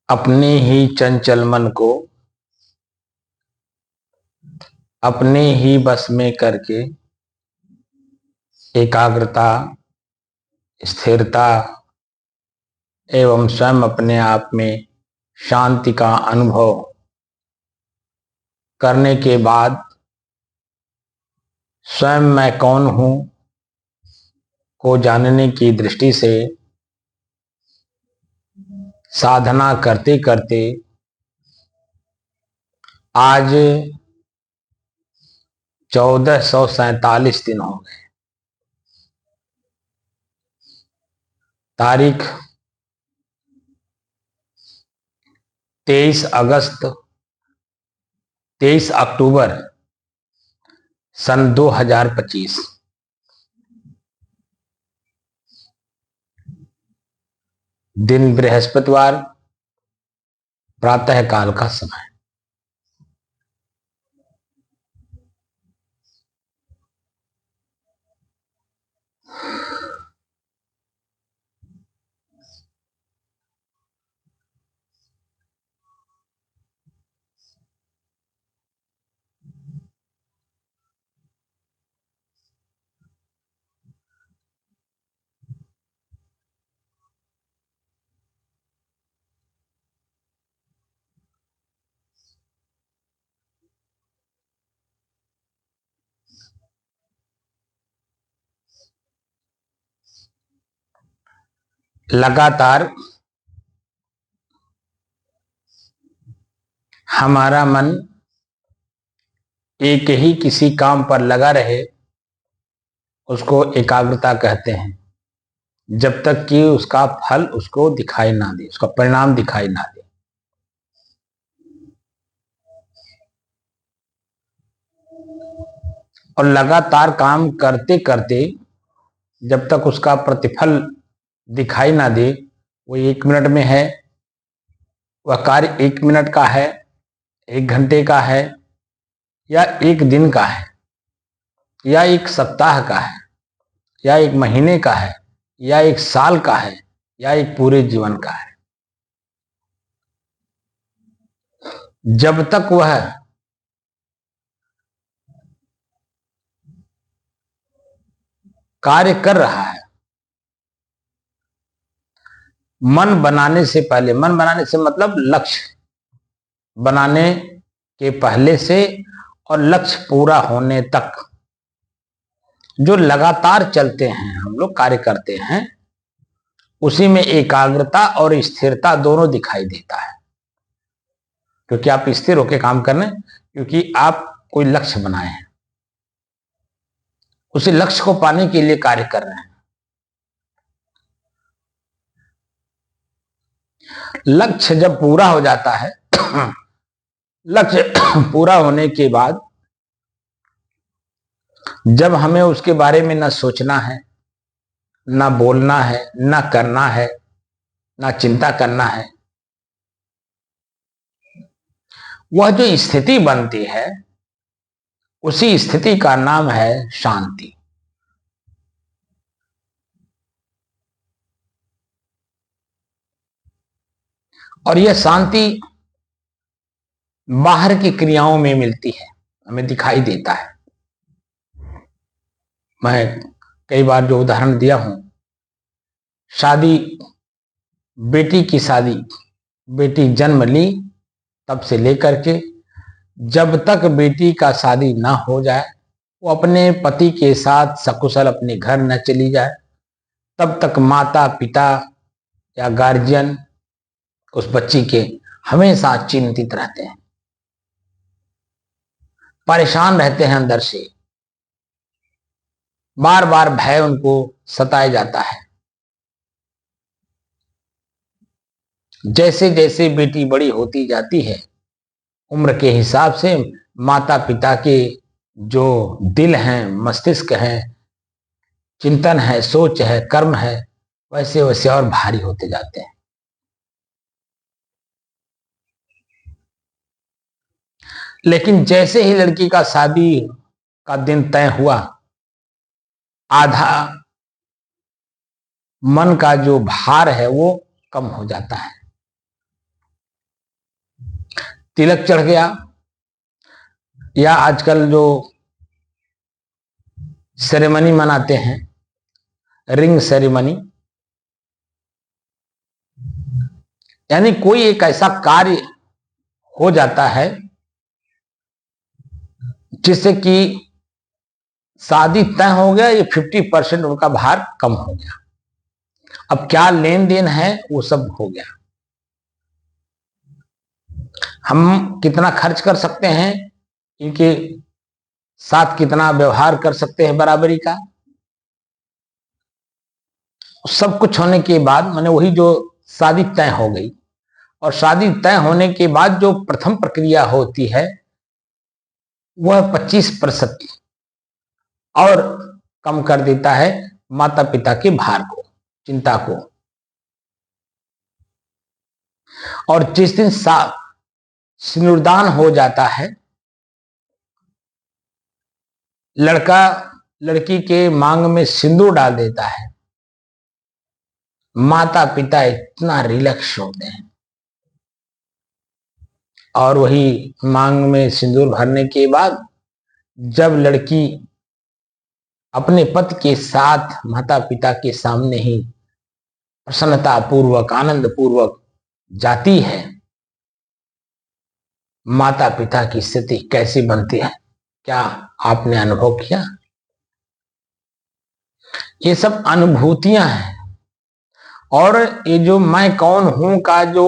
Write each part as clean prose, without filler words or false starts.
अपने ही चंचल मन को अपने ही बस में करके एकाग्रता, स्थिरता एवं स्वयं अपने आप में शांति का अनुभव करने के बाद स्वयं मैं कौन हूं को जानने की दृष्टि से साधना करते करते आज 1447 दिन हो गए। तारीख 23 अक्टूबर सन 2025। दिन बृहस्पतिवार, प्रातः काल का समय। लगातार हमारा मन एक ही किसी काम पर लगा रहे, उसको एकाग्रता कहते हैं, जब तक कि उसका फल उसको दिखाई ना दे, उसका परिणाम दिखाई ना दे। और लगातार काम करते करते जब तक उसका प्रतिफल दिखाई ना दे, वो 1 मिनट में है, वह कार्य 1 मिनट का है, 1 घंटे का है, या 1 दिन का है, या 1 सप्ताह का है, या 1 महीने का है, या 1 साल का है, या 1 पूरे जीवन का है, जब तक वह कार्य कर रहा है, मन बनाने से पहले, मन बनाने से मतलब लक्ष्य बनाने के पहले से और लक्ष्य पूरा होने तक जो लगातार चलते हैं, हम लोग कार्य करते हैं, उसी में एकाग्रता और स्थिरता दोनों दिखाई देता है। क्योंकि आप स्थिर होकर काम कर रहे हैं, क्योंकि आप कोई लक्ष्य बनाए हैं, उसी लक्ष्य को पाने के लिए कार्य कर रहे हैं। लक्ष्य जब पूरा हो जाता है लक्ष्य पूरा होने के बाद जब हमें उसके बारे में ना सोचना है, ना बोलना है, ना करना है, ना चिंता करना है, वह जो स्थिति बनती है, उसी स्थिति का नाम है शांति। और यह शांति बाहर की क्रियाओं में मिलती है, हमें दिखाई देता है। मैं कई बार जो उदाहरण दिया हूं, शादी, बेटी की शादी, बेटी जन्म ली तब से लेकर के जब तक बेटी का शादी ना हो जाए, वो अपने पति के साथ सकुशल अपने घर न चली जाए, तब तक माता पिता या गार्जियन उस बच्ची के हमेशा चिंतित रहते हैं, परेशान रहते हैं अंदर से, बार बार भय उनको सताया जाता है। जैसे जैसे बेटी बड़ी होती जाती है, उम्र के हिसाब से माता पिता के जो दिल हैं, मस्तिष्क हैं, चिंतन है, सोच है, कर्म है, वैसे वैसे और भारी होते जाते हैं। लेकिन जैसे ही लड़की का शादी का दिन तय हुआ, आधा मन का जो भार है वो कम हो जाता है। तिलक चढ़ गया, या आजकल जो सेरेमनी मनाते हैं, रिंग सेरेमनी, यानी कोई एक ऐसा कार्य हो जाता है जिससे कि शादी तय हो गया, ये 50% उनका भार कम हो गया। अब क्या लेन देन है वो सब हो गया। हम कितना खर्च कर सकते हैं, इनके साथ कितना व्यवहार कर सकते हैं बराबरी का, सब कुछ होने के बाद माने वही जो शादी तय हो गई, और शादी तय होने के बाद जो प्रथम प्रक्रिया होती है वह 25% और कम कर देता है माता पिता के भार को, चिंता को। और जिस दिन सिंदूरदान हो जाता है, लड़का लड़की के मांग में सिंदूर डाल देता है, माता पिता इतना रिलैक्स होते हैं। और वही मांग में सिंदूर भरने के बाद जब लड़की अपने पति के साथ माता पिता के सामने ही प्रसन्नता पूर्वक, आनंद पूर्वक जाती है, माता पिता की स्थिति कैसी बनती है, क्या आपने अनुभव किया? ये सब अनुभूतियां हैं। और ये जो मैं कौन हूं का जो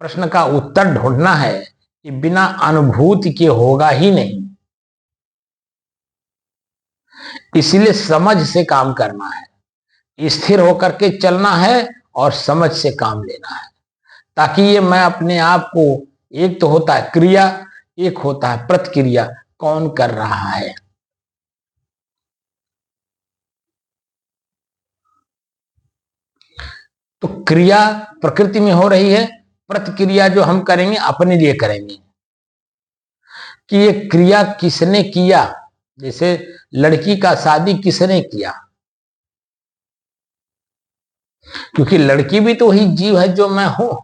प्रश्न का उत्तर ढूंढना है, ये बिना अनुभूति के होगा ही नहीं। इसलिए समझ से काम करना है, स्थिर होकर के चलना है और समझ से काम लेना है, ताकि ये मैं अपने आप को, एक तो होता है क्रिया, एक होता है प्रतिक्रिया, कौन कर रहा है। तो क्रिया प्रकृति में हो रही है, प्रतिक्रिया जो हम करेंगे अपने लिए करेंगे कि ये क्रिया किसने किया। जैसे लड़की का शादी किसने किया, क्योंकि लड़की भी तो वही जीव है जो मैं हूं।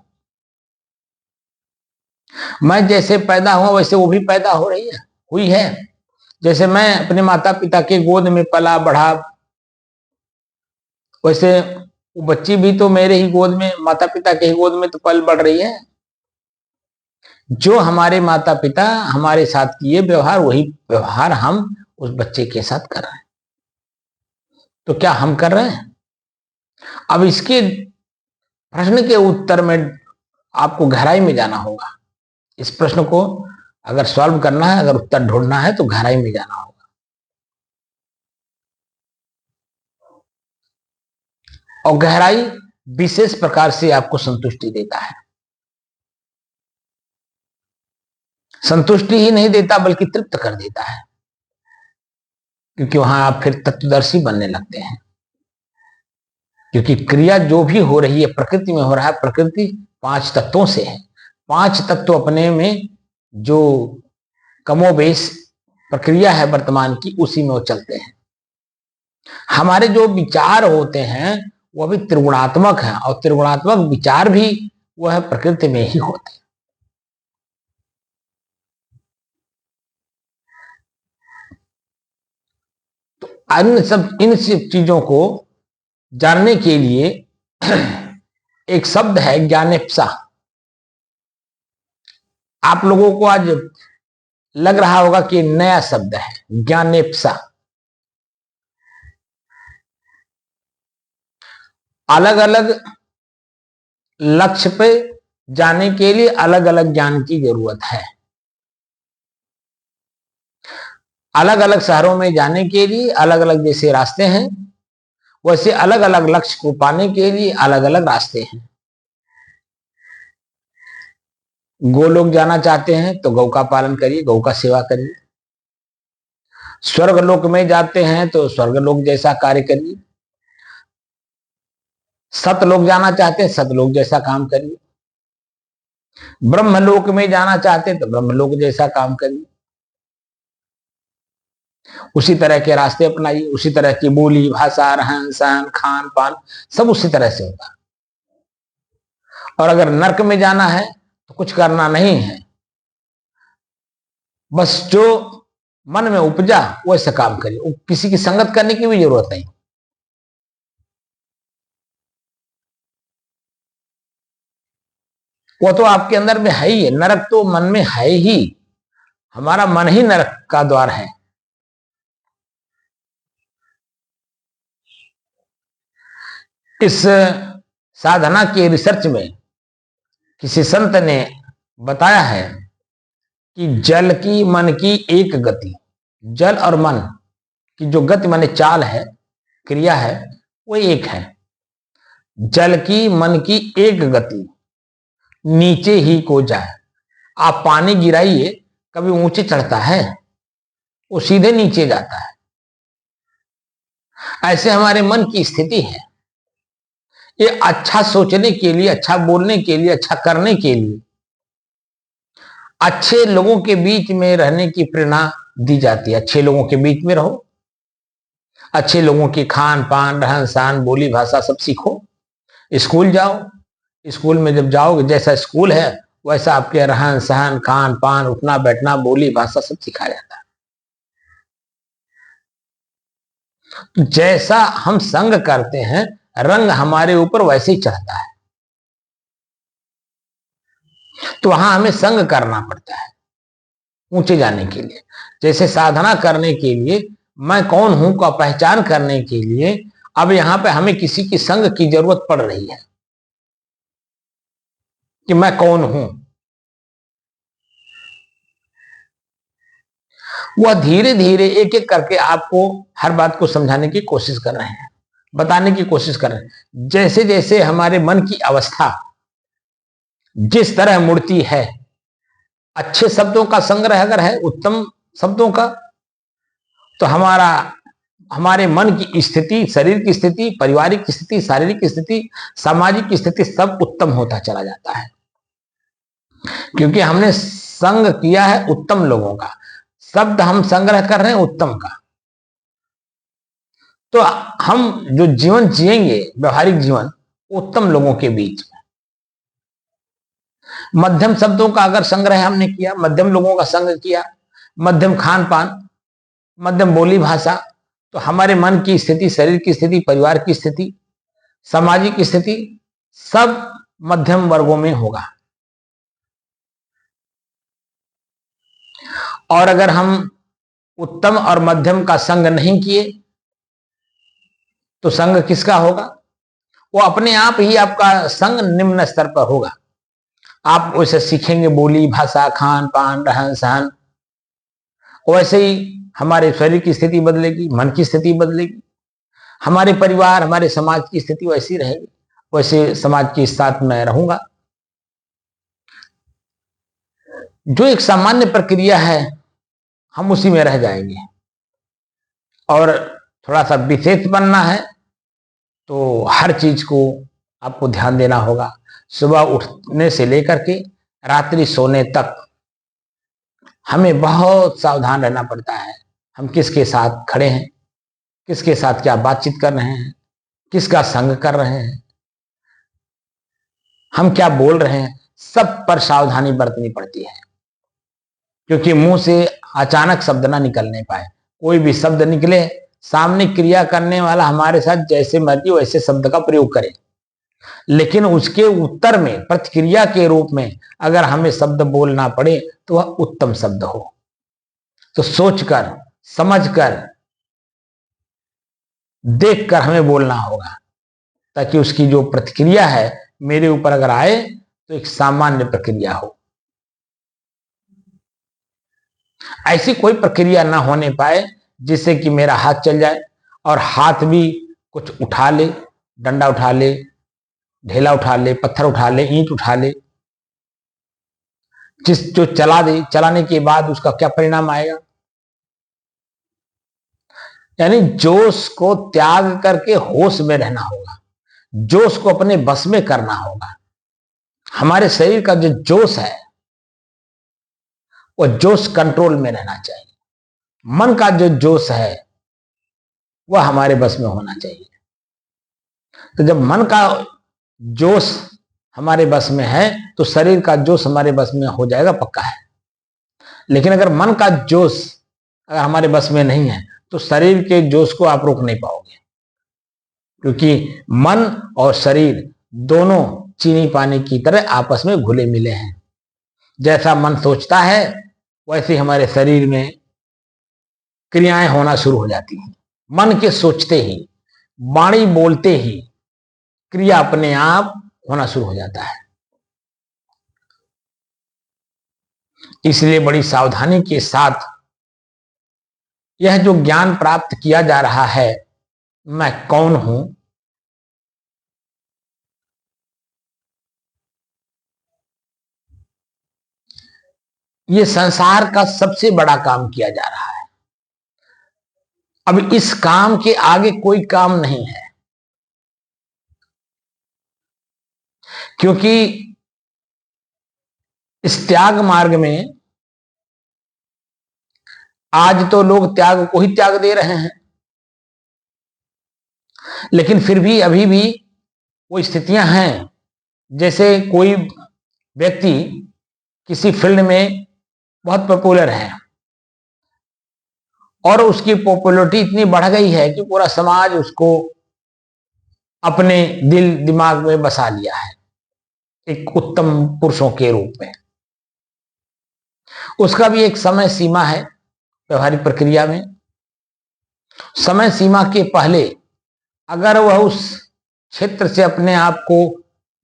मैं जैसे पैदा हुआ वैसे वो भी पैदा हो रही है, हुई है। जैसे मैं अपने माता पिता के गोद में पला बढ़ा, वैसे वो बच्ची भी तो मेरे ही गोद में, माता पिता के ही गोद में तो पल बढ़ रही है। जो हमारे माता पिता हमारे साथ किए व्यवहार, वही व्यवहार हम उस बच्चे के साथ कर रहे हैं। तो क्या हम कर रहे हैं? अब इसके प्रश्न के उत्तर में आपको गहराई में जाना होगा। इस प्रश्न को अगर सॉल्व करना है, अगर उत्तर ढूंढना है, तो गहराई में जाना होगा। और गहराई विशेष प्रकार से आपको संतुष्टि देता है। संतुष्टि ही नहीं देता बल्कि तृप्त कर देता है, क्योंकि वहां आप फिर तत्वदर्शी बनने लगते हैं। क्योंकि क्रिया जो भी हो रही है प्रकृति में हो रहा है। प्रकृति 5 तत्वों से है। 5 तत्व अपने में जो कमोबेश प्रक्रिया है वर्तमान की, उसी में वो चलते हैं। हमारे जो विचार होते हैं वो भी त्रिगुणात्मक है, और त्रिगुणात्मक विचार भी वह प्रकृति में ही होते हैं। तो इन सब चीजों को जानने के लिए एक शब्द है ज्ञानेप्सा। आप लोगों को आज लग रहा होगा कि नया शब्द है ज्ञानेप्सा। अलग अलग लक्ष्य पे जाने के लिए अलग अलग ज्ञान की जरूरत है। अलग अलग शहरों में जाने के लिए अलग अलग जैसे रास्ते हैं, वैसे अलग अलग लक्ष्य को पाने के लिए अलग अलग रास्ते हैं। गोलोक जाना चाहते हैं तो गौ का पालन करिए, गौ का सेवा करिए। स्वर्गलोक में जाते हैं तो स्वर्गलोक जैसा कार्य करिए। सतलोक जाना चाहते हैं सतलोक जैसा काम करिए। ब्रह्मलोक में जाना चाहते हैं तो ब्रह्मलोक जैसा काम करिए। उसी तरह के रास्ते अपनाइए, उसी तरह की बोली भाषा रहन सहन खान पान सब उसी तरह से होगा। और अगर नरक में जाना है तो कुछ करना नहीं है, बस जो मन में उपजा वैसे काम करिए, किसी की संगत करने की भी जरूरत नहीं। वो तो आपके अंदर में है ही है। नरक तो मन में है ही, हमारा मन ही नरक का द्वार है। इस साधना के रिसर्च में किसी संत ने बताया है कि जल की मन की एक गति, जल और मन की जो गति माने चाल है, क्रिया है, वो एक है। जल की मन की एक गति नीचे ही को जाए। आप पानी गिराइए, कभी ऊंचे चढ़ता है, वो सीधे नीचे जाता है। ऐसे हमारे मन की स्थिति है। ये अच्छा सोचने के लिए, अच्छा बोलने के लिए, अच्छा करने के लिए, अच्छे लोगों के बीच में रहने की प्रेरणा दी जाती है। अच्छे लोगों के बीच में रहो, अच्छे लोगों की खान पान रहन सहन बोली भाषा सब सीखो। स्कूल जाओ, स्कूल में जब जाओगे जैसा स्कूल है वैसा आपके रहन सहन खान पान उठना बैठना बोली भाषा सब सिखाया जाता है। तो जैसा हम संग करते हैं रंग हमारे ऊपर वैसे ही चढ़ता है। तो वहां हमें संग करना पड़ता है ऊंचे जाने के लिए। जैसे साधना करने के लिए मैं कौन हूं का पहचान करने के लिए अब यहां पे हमें किसी की संग की जरूरत पड़ रही है कि मैं कौन हूं। वह धीरे धीरे एक एक करके आपको हर बात को समझाने की कोशिश कर रहे हैं, बताने की कोशिश कर रहे हैं। जैसे जैसे हमारे मन की अवस्था जिस तरह मुड़ती है, अच्छे शब्दों का संग्रह अगर है, उत्तम शब्दों का, तो हमारे मन की स्थिति, शरीर की स्थिति, पारिवारिक स्थिति, शारीरिक स्थिति, सामाजिक स्थिति सब उत्तम होता चला जाता है। क्योंकि हमने संग किया है उत्तम लोगों का, शब्द हम संग्रह कर रहे हैं उत्तम का। तो हम जो जीवन जिएंगे व्यवहारिक जीवन उत्तम लोगों के बीच में। मध्यम शब्दों का अगर संग्रह हमने किया, मध्यम लोगों का संग किया, मध्यम खान पान, मध्यम बोली भाषा, तो हमारे मन की स्थिति, शरीर की स्थिति, परिवार की स्थिति, सामाजिक स्थिति सब मध्यम वर्गों में होगा। और अगर हम उत्तम और मध्यम का संग नहीं किए तो संग किसका होगा? वो अपने आप ही आपका संग निम्न स्तर पर होगा। आप वैसे सीखेंगे बोली भाषा खान पान रहन सहन, वैसे ही हमारे शरीर की स्थिति बदलेगी, मन की स्थिति बदलेगी, हमारे परिवार हमारे समाज की स्थिति वैसी रहेगी। वैसे समाज के साथ मैं रहूंगा। जो एक सामान्य प्रक्रिया है हम उसी में रह जाएंगे। और थोड़ा सा विशेष बनना है तो हर चीज को आपको ध्यान देना होगा। सुबह उठने से लेकर के रात्रि सोने तक हमें बहुत सावधान रहना पड़ता है। हम किसके साथ खड़े हैं, किसके साथ क्या बातचीत कर रहे हैं, किसका संग कर रहे हैं। हम क्या बोल रहे हैं, सब पर सावधानी बरतनी पड़ती है, क्योंकि मुंह से अचानक शब्द ना निकलने पाए। कोई भी शब्द निकले, सामने क्रिया करने वाला हमारे साथ जैसे मर्जी वैसे शब्द का प्रयोग करे, लेकिन उसके उत्तर में प्रतिक्रिया के रूप में अगर हमें शब्द बोलना पड़े तो वह उत्तम शब्द हो। तो सोचकर, समझकर, देखकर हमें बोलना होगा, ताकि उसकी जो प्रतिक्रिया है मेरे ऊपर अगर आए तो एक सामान्य प्रक्रिया हो। ऐसी कोई प्रक्रिया ना होने पाए जिससे कि मेरा हाथ चल जाए, और हाथ भी कुछ उठा ले, डंडा उठा ले, ढेला उठा ले, पत्थर उठा ले, ईंट उठा ले, जो चला दे, चलाने के बाद उसका क्या परिणाम आएगा। यानी जोश को त्याग करके होश में रहना होगा, जोश को अपने बस में करना होगा। हमारे शरीर का जो जोश है वो जोश कंट्रोल में रहना चाहिए। मन का जो जोश है वह हमारे बस में होना चाहिए। तो जब मन का जोश हमारे बस में है तो शरीर का जोश हमारे बस में हो जाएगा, पक्का है। लेकिन अगर मन का जोश अगर हमारे बस में नहीं है तो शरीर के जोश को आप रोक नहीं पाओगे, क्योंकि मन और शरीर दोनों चीनी पानी की तरह आपस में घुले मिले हैं। जैसा मन सोचता है वैसे हमारे शरीर में क्रियाएं होना शुरू हो जाती हैं। मन के सोचते ही, वाणी बोलते ही क्रिया अपने आप होना शुरू हो जाता है। इसलिए बड़ी सावधानी के साथ यह जो ज्ञान प्राप्त किया जा रहा है, मैं कौन हूं, यह संसार का सबसे बड़ा काम किया जा रहा है। अब इस काम के आगे कोई काम नहीं है, क्योंकि इस त्याग मार्ग में आज तो लोग त्याग को ही त्याग दे रहे हैं, लेकिन फिर भी अभी भी वो स्थितियां हैं जैसे कोई व्यक्ति किसी फील्ड में बहुत पॉपुलर है और उसकी पॉपुलरिटी इतनी बढ़ गई है कि पूरा समाज उसको अपने दिल दिमाग में बसा लिया है एक उत्तम पुरुषों के रूप में। उसका भी एक समय सीमा है व्यवहारिक प्रक्रिया में। समय सीमा के पहले अगर वह उस क्षेत्र से अपने आप को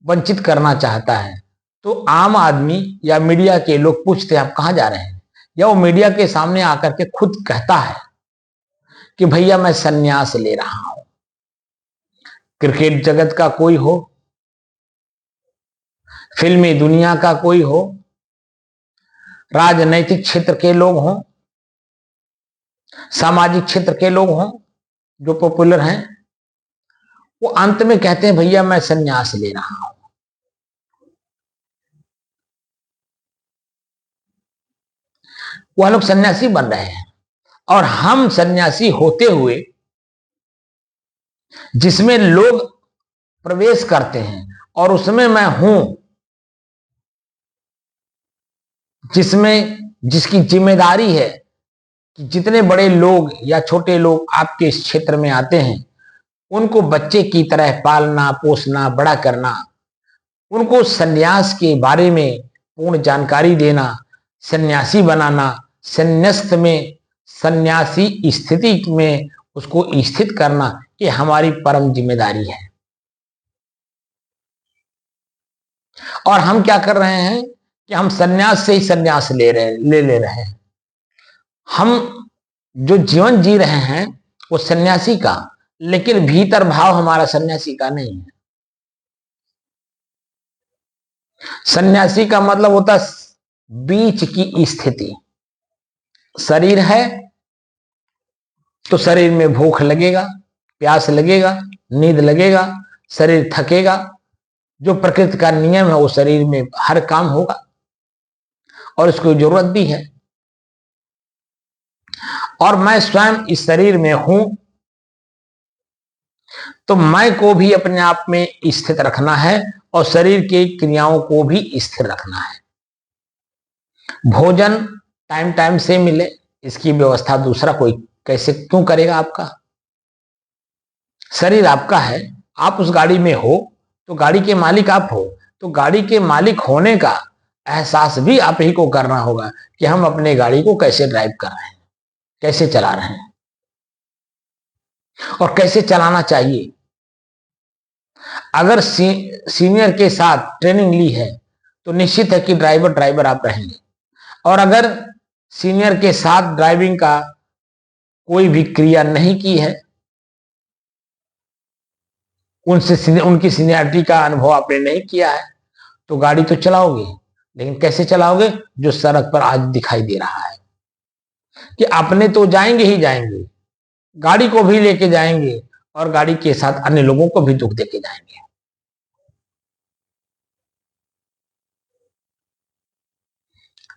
वंचित करना चाहता है तो आम आदमी या मीडिया के लोग पूछते हैं आप कहां जा रहे हैं, या वो मीडिया के सामने आकर के खुद कहता है कि भैया मैं संन्यास ले रहा हूं। क्रिकेट जगत का कोई हो, फिल्मी दुनिया का कोई हो, राजनैतिक क्षेत्र के लोग हों, सामाजिक क्षेत्र के लोग हों जो पॉपुलर हैं, वो अंत में कहते हैं भैया मैं संन्यास ले रहा हूं। वह लोग सन्यासी बन रहे हैं और हम सन्यासी होते हुए जिसमें लोग प्रवेश करते हैं और उसमें मैं हूं, जिसकी जिम्मेदारी है कि जितने बड़े लोग या छोटे लोग आपके इस क्षेत्र में आते हैं उनको बच्चे की तरह पालना, पोसना, बड़ा करना, उनको सन्यास के बारे में पूर्ण जानकारी देना, सन्यासी बनाना, संन्यास्त में सन्यासी स्थिति में उसको स्थित करना, ये हमारी परम जिम्मेदारी है। और हम क्या कर रहे हैं कि हम सन्यास से ही सन्यास ले रहे हैं। हम जो जीवन जी रहे हैं वो सन्यासी का, लेकिन भीतर भाव हमारा सन्यासी का नहीं है। सन्यासी का मतलब होता है बीच की स्थिति। शरीर है तो शरीर में भूख लगेगा, प्यास लगेगा, नींद लगेगा, शरीर थकेगा, जो प्रकृति का नियम है वो शरीर में हर काम होगा और इसको जरूरत भी है। और मैं स्वयं इस शरीर में हूं तो मैं को भी अपने आप में स्थित रखना है और शरीर की क्रियाओं को भी स्थिर रखना है। भोजन टाइम टाइम से मिले, इसकी व्यवस्था दूसरा कोई कैसे क्यों करेगा? आपका शरीर आपका है, आप उस गाड़ी में हो तो गाड़ी के मालिक आप हो, तो गाड़ी के मालिक होने का एहसास भी आप ही को करना होगा कि हम अपने गाड़ी को कैसे ड्राइव कर रहे हैं, कैसे चला रहे हैं और कैसे चलाना चाहिए। अगर सीनियर के साथ ट्रेनिंग ली है तो निश्चित है कि ड्राइवर आप रहेंगे, और अगर सीनियर के साथ ड्राइविंग का कोई भी क्रिया नहीं की है, उनकी सीनियरिटी का अनुभव आपने नहीं किया है, तो गाड़ी तो चलाओगे, लेकिन कैसे चलाओगे? जो सड़क पर आज दिखाई दे रहा है कि अपने तो जाएंगे ही जाएंगे, गाड़ी को भी लेके जाएंगे और गाड़ी के साथ अन्य लोगों को भी दुख देके जाएंगे।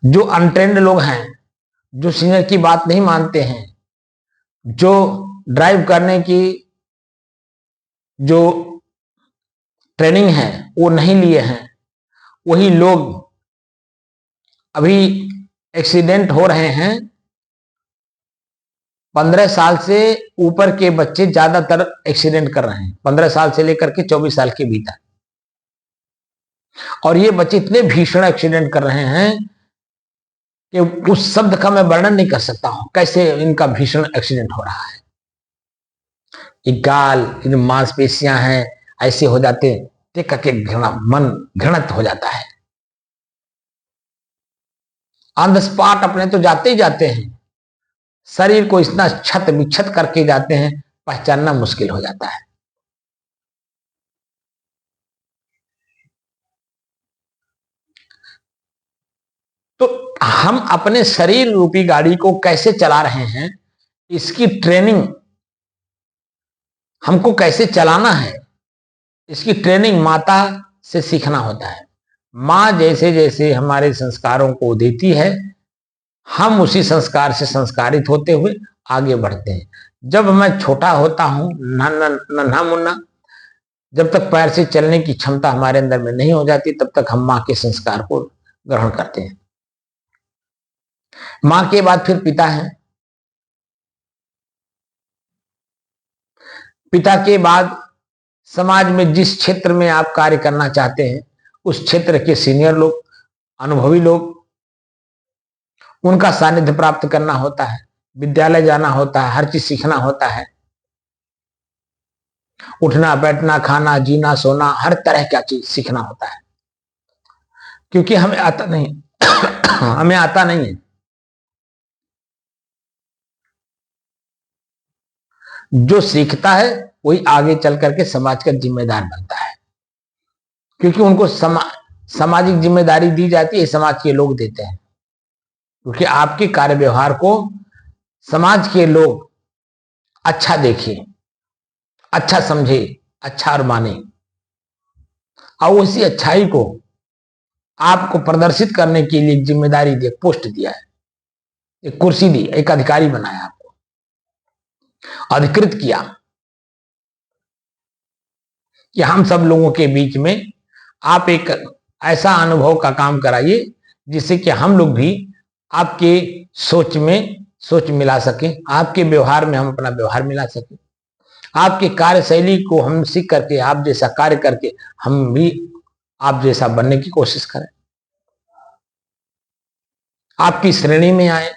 जो अनट्रेंड लोग हैं, जो सीनियर की बात नहीं मानते हैं, जो ड्राइव करने की जो ट्रेनिंग है वो नहीं लिए हैं, वही लोग अभी एक्सीडेंट हो रहे हैं। 15 साल से ऊपर के बच्चे ज्यादातर एक्सीडेंट कर रहे हैं, 15 साल से लेकर के 24 साल के भीतर। और ये बच्चे इतने भीषण एक्सीडेंट कर रहे हैं कि उस शब्द का मैं वर्णन नहीं कर सकता हूं, कैसे इनका भीषण एक्सीडेंट हो रहा है। ये गाल की जो मांसपेशियां हैं ऐसे हो जाते, देख करके मन घृणित हो जाता है। ऑन द स्पॉट अपने तो जाते ही जाते हैं, शरीर को इतना क्षत विक्षत करके जाते हैं, पहचानना मुश्किल हो जाता है। तो हम अपने शरीर रूपी गाड़ी को कैसे चला रहे हैं, इसकी ट्रेनिंग, हमको कैसे चलाना है, इसकी ट्रेनिंग माता से सीखना होता है। माँ जैसे जैसे हमारे संस्कारों को देती है, हम उसी संस्कार से संस्कारित होते हुए आगे बढ़ते हैं। जब मैं छोटा होता हूं, नन्हा मुन्ना, जब तक पैर से चलने की क्षमता हमारे अंदर में नहीं हो जाती, तब तक हम माँ के संस्कार को ग्रहण करते हैं। माँ के बाद फिर पिता है, पिता के बाद समाज में जिस क्षेत्र में आप कार्य करना चाहते हैं, उस क्षेत्र के सीनियर लोग, अनुभवी लोग, उनका सानिध्य प्राप्त करना होता है, विद्यालय जाना होता है, हर चीज सीखना होता है, उठना बैठना खाना जीना सोना हर तरह का चीज सीखना होता है, क्योंकि हमें आता नहीं हमें आता नहीं है। जो सीखता है वही आगे चल करके समाज का जिम्मेदार बनता है, क्योंकि उनको सामाजिक जिम्मेदारी दी जाती है, समाज के लोग देते हैं, क्योंकि आपके कार्य व्यवहार को समाज के लोग अच्छा देखें, अच्छा समझे, अच्छा और माने, और उसी अच्छाई को आपको प्रदर्शित करने के लिए जिम्मेदारी दी, पोस्ट दिया है, एक कुर्सी दी, एक अधिकारी बनाया, आपको अधिकृत किया कि हम सब लोगों के बीच में आप एक ऐसा अनुभव का काम कराइए जिससे कि हम लोग भी आपके सोच में सोच मिला सकें, आपके व्यवहार में हम अपना व्यवहार मिला सकें, आपकी कार्यशैली को हम सीख करके आप जैसा कार्य करके हम भी आप जैसा बनने की कोशिश करें, आपकी श्रेणी में आए।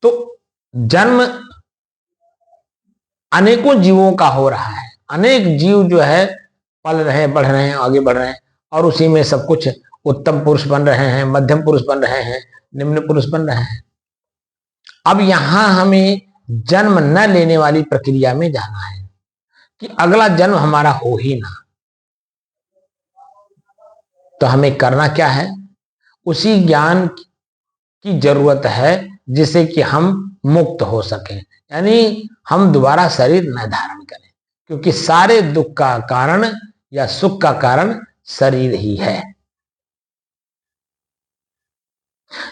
तो जन्म अनेकों जीवों का हो रहा है, अनेक जीव जो है पल रहे हैं, बढ़ रहे हैं, आगे बढ़ रहे हैं, और उसी में सब कुछ उत्तम पुरुष बन रहे हैं, मध्यम पुरुष बन रहे हैं, निम्न पुरुष बन रहे हैं। अब यहां हमें जन्म न लेने वाली प्रक्रिया में जाना है कि अगला जन्म हमारा हो ही ना। तो हमें करना क्या है? उसी ज्ञान की जरूरत है जिससे कि हम मुक्त हो सकें, यानी हम दोबारा शरीर न धारण करें, क्योंकि सारे दुख का कारण या सुख का कारण शरीर ही है।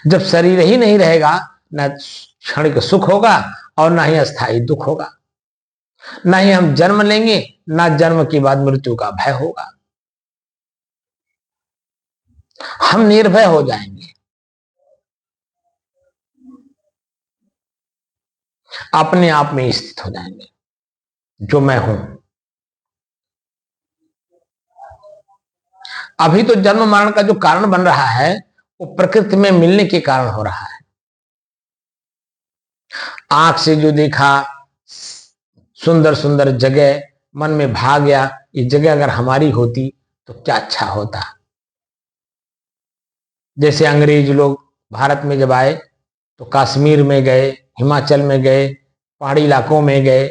जब शरीर ही नहीं रहेगा, न क्षणिक सुख होगा और न ही अस्थायी दुख होगा। ना ही हम जन्म लेंगे, ना जन्म के बाद मृत्यु का भय होगा। हम निर्भय हो जाएंगे, अपने आप में स्थित हो जाएंगे, जो मैं हूं। अभी तो जन्म मरण का जो कारण बन रहा है वो प्रकृति में मिलने के कारण हो रहा है। आंख से जो देखा सुंदर सुंदर जगह, मन में भा गया, ये जगह अगर हमारी होती तो क्या अच्छा होता। जैसे अंग्रेज लोग भारत में जब आए तो कश्मीर में गए, हिमाचल में गए, पहाड़ी इलाकों में गए,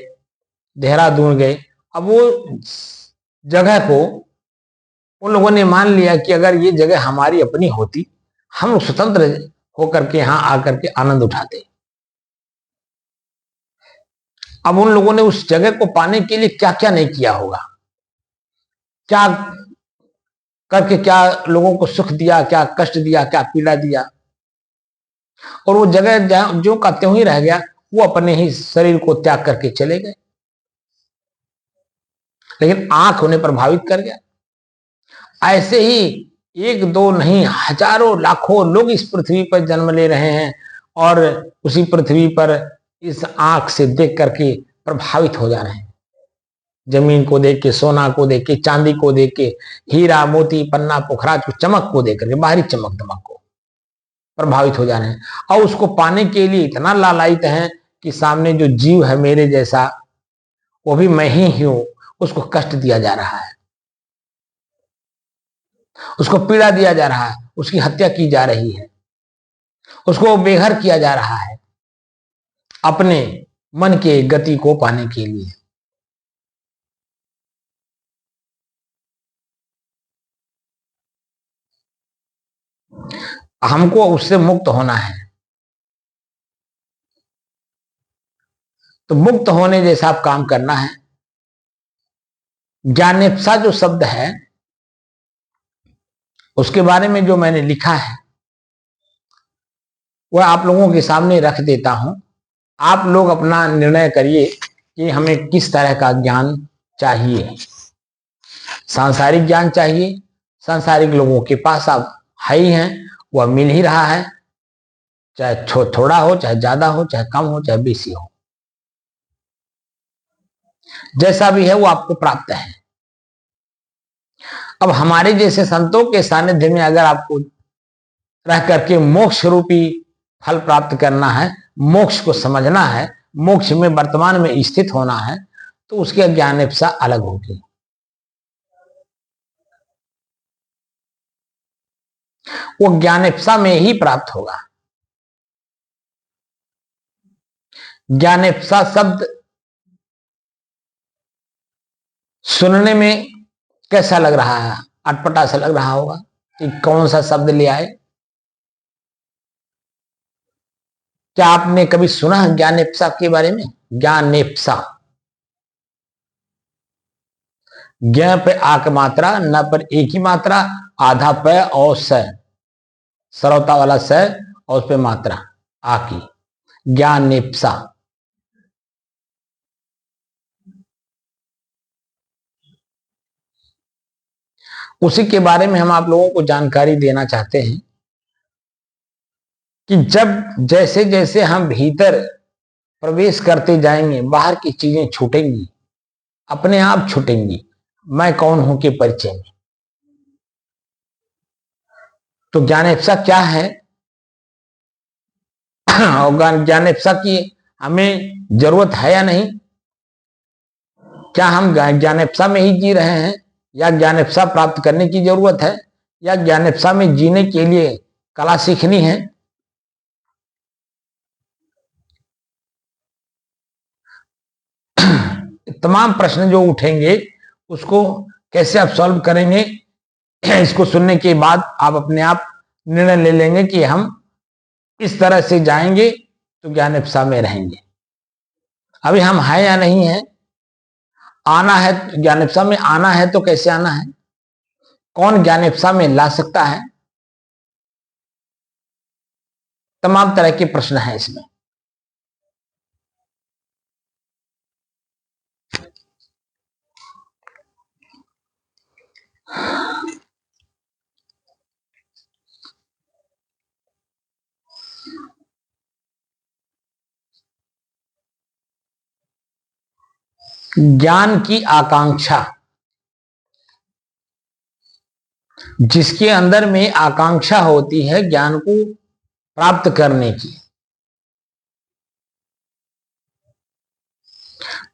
देहरादून गए। अब वो जगह को उन लोगों ने मान लिया कि अगर ये जगह हमारी अपनी होती, हम स्वतंत्र होकर के यहां आकर के आनंद उठाते। अब उन लोगों ने उस जगह को पाने के लिए क्या क्या नहीं किया होगा, क्या करके क्या लोगों को सुख दिया, क्या कष्ट दिया, क्या पीड़ा दिया, और वो जगह जो का त्यों ही रह गया। वो अपने ही शरीर को त्याग करके चले गए, लेकिन आंख उन्हें प्रभावित कर गया। ऐसे ही एक दो नहीं, हजारों लाखों लोग इस पृथ्वी पर जन्म ले रहे हैं और उसी पृथ्वी पर इस आंख से देख करके प्रभावित हो जा रहे हैं। जमीन को देख के, सोना को देख के, चांदी को देख के, हीरा मोती पन्ना पुखराज को चमक को देख करके, बाहरी चमक दमक को प्रभावित हो जा रहे हैं। और उसको पाने के लिए इतना लालायित हैं कि सामने जो जीव है मेरे जैसा, वो भी मैं ही हूं, उसको कष्ट दिया जा रहा है, उसको पीड़ा दिया जा रहा है, उसकी हत्या की जा रही है, उसको बेघर किया जा रहा है अपने मन के गति को पाने के लिए। हमको उससे मुक्त होना है। तो मुक्त होने जैसा आप काम करना है। ज्ञानेप्सा जो शब्द है उसके बारे में जो मैंने लिखा है वह आप लोगों के सामने रख देता हूं। आप लोग अपना निर्णय करिए कि हमें किस तरह का ज्ञान चाहिए। सांसारिक ज्ञान चाहिए, सांसारिक लोगों के पास आप है ही हैं, वह मिल ही रहा है, चाहे थोड़ा हो, चाहे ज्यादा हो, चाहे कम हो, चाहे बेसी हो, जैसा भी है वो आपको प्राप्त है। अब हमारे जैसे संतों के सानिध्य में अगर आपको रह करके मोक्ष रूपी फल प्राप्त करना है, मोक्ष को समझना है, मोक्ष में वर्तमान में स्थित होना है, तो उसकी ज्ञानेप्सा अलग होगी। वो ज्ञानेप्सा में ही प्राप्त होगा। ज्ञानेप्सा शब्द सुनने में कैसा लग रहा है? अटपटा सा लग रहा होगा कि कौन सा शब्द ले आए। क्या आपने कभी सुना है ज्ञानेप्सा के बारे में? ज्ञानेप्सा, ज्ञ पे आ की मात्रा, न पर एक ही मात्रा, आधा पे और स, सरवता वाला स और उस पे मात्रा आ की, ज्ञानेप्सा। उसी के बारे में हम आप लोगों को जानकारी देना चाहते हैं कि जब जैसे जैसे हम भीतर प्रवेश करते जाएंगे, बाहर की चीजें छूटेंगी, अपने आप छूटेंगी, मैं कौन हूं के परिचय में। तो ज्ञानेप्सा क्या है और ज्ञानेप्सा की हमें जरूरत है या नहीं? क्या हम ज्ञानेप्सा में ही जी रहे हैं, या ज्ञानेप्सा प्राप्त करने की जरूरत है, या ज्ञानेप्सा में जीने के लिए कला सीखनी है? तमाम प्रश्न जो उठेंगे उसको कैसे आप सॉल्व करेंगे, इसको सुनने के बाद आप अपने आप निर्णय ले लेंगे कि हम इस तरह से जाएंगे तो ज्ञानेप्सा में रहेंगे। अभी हम हैं या नहीं है? आना है ज्ञानेप्सा में, आना है तो कैसे आना है? कौन ज्ञानेप्सा में ला सकता है? तमाम तरह के प्रश्न हैं इसमें। ज्ञान की आकांक्षा, जिसके अंदर में आकांक्षा होती है ज्ञान को प्राप्त करने की,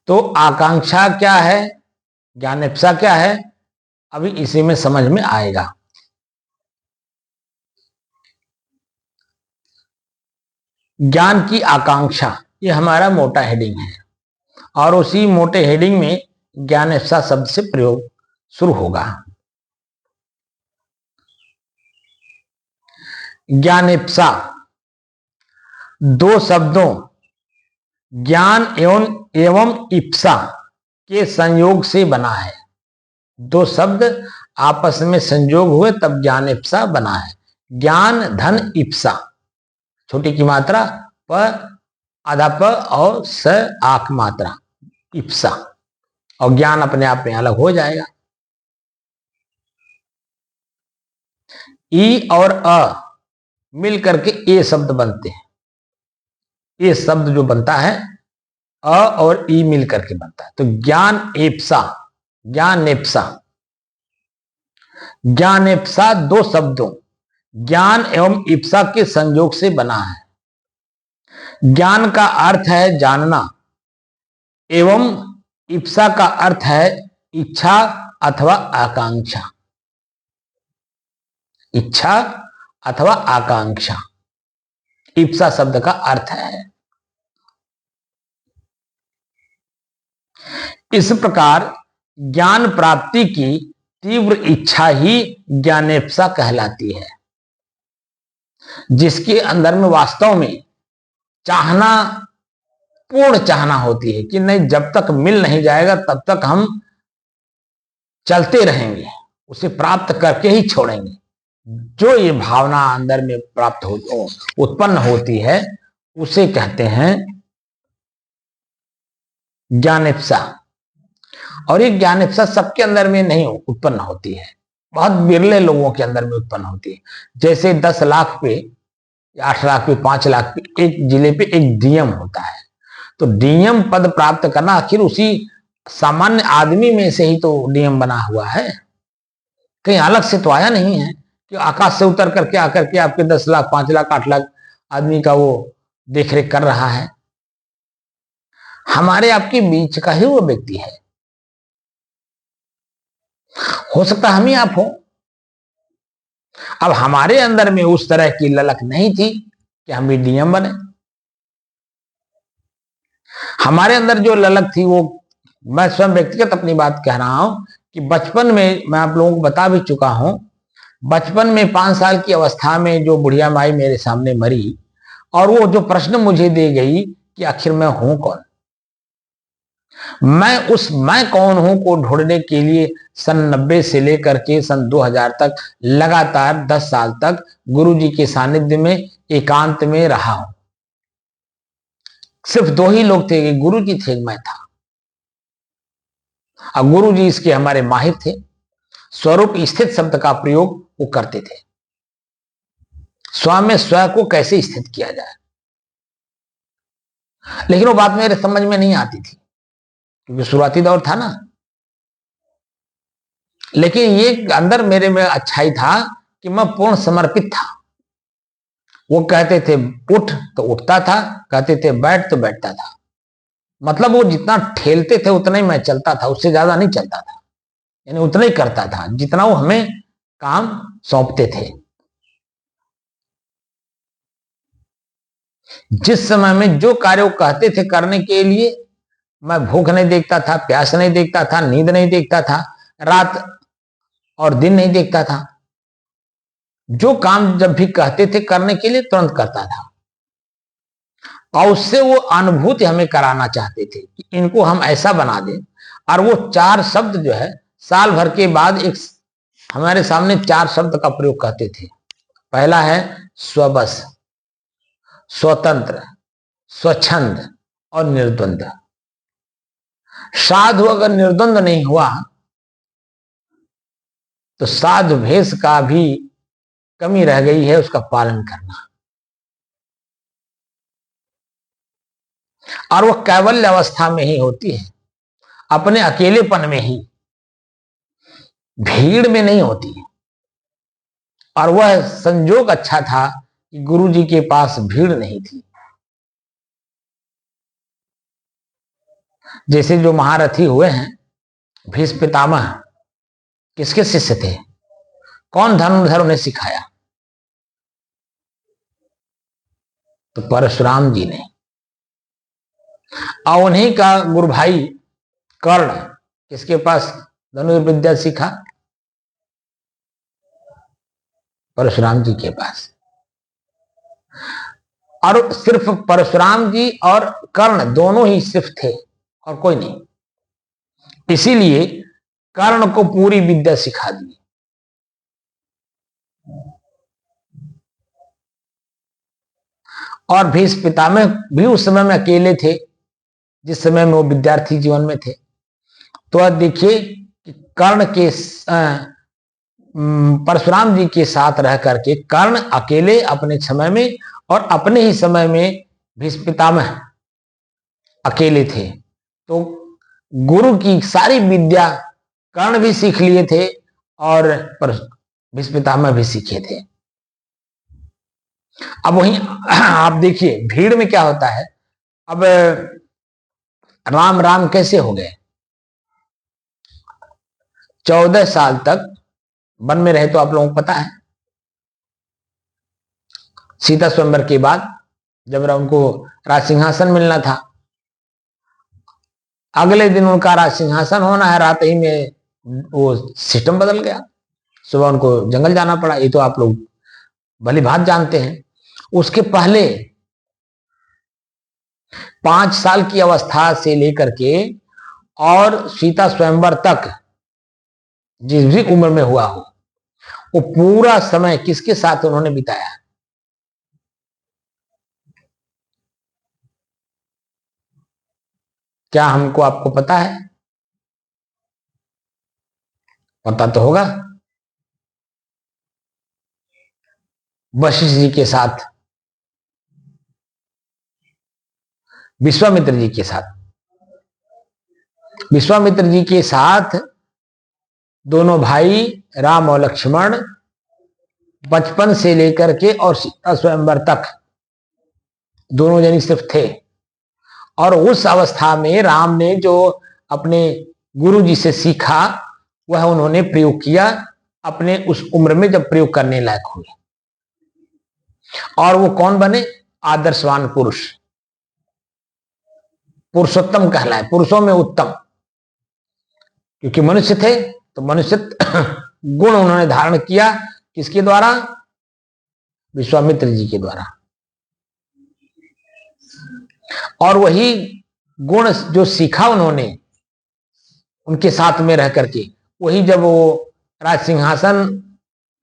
तो आकांक्षा क्या है, ज्ञानेप्सा क्या है, अभी इसी में समझ में आएगा। ज्ञान की आकांक्षा ये हमारा मोटा हेडिंग है और उसी मोटे हेडिंग में ज्ञानेप्सा शब्द से प्रयोग शुरू होगा। ज्ञानेप्सा दो शब्दों ज्ञान एवं इप्सा के संयोग से बना है। दो शब्द आपस में संयोग हुए तब ज्ञानेप्सा बना है। ज्ञान धन इप्सा, छोटी की मात्रा प आधा प और स आख मात्रा इप्सा, और ज्ञान अपने आप में अलग हो जाएगा। ई और अ मिल करके ए शब्द बनते हैं। ये शब्द जो बनता है अ और ई मिल करके बनता है, तो ज्ञान एप्सा, ज्ञानेप्सा। ज्ञानेप्सा दो शब्दों ज्ञान एवं इप्सा के संयोग से बना है। ज्ञान का अर्थ है जानना एवं इप्सा का अर्थ है इच्छा अथवा आकांक्षा। इच्छा अथवा आकांक्षा इप्सा शब्द का अर्थ है। इस प्रकार ज्ञान प्राप्ति की तीव्र इच्छा ही ज्ञानेप्सा कहलाती है, जिसके अंदर में वास्तव में चाहना, पूर्ण चाहना होती है कि नहीं, जब तक मिल नहीं जाएगा तब तक हम चलते रहेंगे, उसे प्राप्त करके ही छोड़ेंगे। जो ये भावना अंदर में प्राप्त हो उत्पन्न होती है उसे कहते हैं ज्ञानेप्सा। और ये ज्ञानेप्सा सबके अंदर में नहीं उत्पन्न होती है, बहुत बिरले लोगों के अंदर में उत्पन्न होती है। जैसे 10 लाख पे, 8 लाख पे, 5 लाख पे एक जिले पे एक डीएम होता है, तो डीएम पद प्राप्त करना आखिर उसी सामान्य आदमी में से ही तो डीएम बना हुआ है, कहीं अलग से तो आया नहीं है कि आकाश से उतर करके आकर के आपके 10 लाख, 5 लाख, 8 लाख आदमी का वो देखरेख कर रहा है। हमारे आपके बीच का ही वो व्यक्ति है। हो सकता हम ही आप हो। अब हमारे अंदर में उस तरह की ललक नहीं थी कि हम भी डीएम बने। हमारे अंदर जो ललक थी वो, मैं स्वयं व्यक्तिगत अपनी बात कह रहा हूं कि बचपन में, मैं आप लोगों को बता भी चुका हूं, बचपन में 5 साल की अवस्था में जो बुढ़िया माई मेरे सामने मरी और वो जो प्रश्न मुझे दे गई कि आखिर मैं हूं कौन, मैं उस मैं कौन हूं को ढूंढने के लिए सन 90 से लेकर के सन 2000 तक लगातार 10 साल तक गुरुजी के सानिध्य में एकांत में रहा हूं। सिर्फ 2 ही लोग थे, गुरुजी थे, मैं था। और गुरुजी इसके हमारे माहिर थे। स्वरूप स्थित शब्द का प्रयोग वो करते थे, स्व में स्व को कैसे स्थित किया जाए, लेकिन वो बात मेरे समझ में नहीं आती थी क्योंकि शुरुआती दौर था ना। लेकिन ये अंदर मेरे में अच्छाई था कि मैं पूर्ण समर्पित था। वो कहते थे उठ तो उठता था, कहते थे बैठ तो बैठता था। मतलब वो जितना ठेलते थे उतना ही मैं चलता था, उससे ज्यादा नहीं चलता था, यानी उतना ही करता था जितना वो हमें काम सौंपते थे। जिस समय में जो कार्य वो कहते थे करने के लिए, मैं भूख नहीं देखता था, प्यास नहीं देखता था, नींद नहीं देखता था, रात और दिन नहीं देखता था। जो काम जब भी कहते थे करने के लिए तुरंत करता था। और उससे वो अनुभूति हमें कराना चाहते थे कि इनको हम ऐसा बना दें। और वो 4 शब्द जो है साल भर के बाद एक हमारे सामने 4 शब्द का प्रयोग करते थे। पहला है स्वबस, स्वतंत्र, स्वच्छंद और निर्द्वंद। साधु अगर निर्द्वंद नहीं हुआ तो साधु भेष का भी कमी रह गई है, उसका पालन करना। और वह कैवल्य अवस्था में ही होती है। अपने अकेलेपन में ही, भीड़ में नहीं होती है। और वह संजोग अच्छा था कि गुरु जी के पास भीड़ नहीं थी। जैसे जो महारथी हुए हैं, भीष्म पितामह किसके शिष्य थे? कौन धनुर्धर उन्हें सिखाया? तो परशुराम जी ने। और उन्हीं का गुरु भाई कर्ण किसके पास धनुर्विद्या सीखा? परशुराम जी के पास। और सिर्फ परशुराम जी और कर्ण दोनों ही सिर्फ थे और कोई नहीं। इसीलिए कर्ण को पूरी विद्या सिखा दी। और भीष्म पितामह भी उस समय में अकेले थे, जिस समय में वो विद्यार्थी जीवन में थे। तो अब देखिए कर्ण के परशुराम जी के साथ रह करके कर्ण अकेले अपने समय में और अपने ही समय में भीष्म पितामह अकेले थे। तो गुरु की सारी विद्या कर्ण भी सीख लिए थे और भीष्म पितामह भी सीखे थे। अब वहीं आप देखिए भीड़ में क्या होता है। अब राम राम कैसे हो गए? 14 साल तक वन में रहे, तो आप लोगों को पता है। सीता स्वयंवर के बाद जब उनको राज सिंहासन मिलना था, अगले दिन उनका राज सिंहासन होना है, रात ही में वो सिस्टम बदल गया। सुबह उनको जंगल जाना पड़ा। ये तो आप लोग भली भांति जानते हैं। उसके पहले 5 साल की अवस्था से लेकर के और सीता स्वयंवर तक जिस भी उम्र में हुआ हो, वो पूरा समय किसके साथ उन्होंने बिताया? क्या हमको आपको पता है? पता तो होगा। वशिष्ठ जी के साथ, विश्वामित्र जी के साथ। विश्वामित्र जी के साथ दोनों भाई राम और लक्ष्मण बचपन से लेकर के और सीता स्वयंवर तक दोनों जनी सिर्फ थे। और उस अवस्था में राम ने जो अपने गुरु जी से सीखा वह उन्होंने प्रयोग किया अपने उस उम्र में जब प्रयोग करने लायक हुए। और वो कौन बने? आदर्शवान पुरुष, पुरुषोत्तम कहलाए, पुरुषों में उत्तम। क्योंकि मनुष्य थे तो मनुष्य गुण उन्होंने धारण किया। किसके द्वारा? विश्वामित्र जी के द्वारा। और वही गुण जो सीखा उन्होंने उनके साथ में रह करके, वही जब वो राज सिंहासन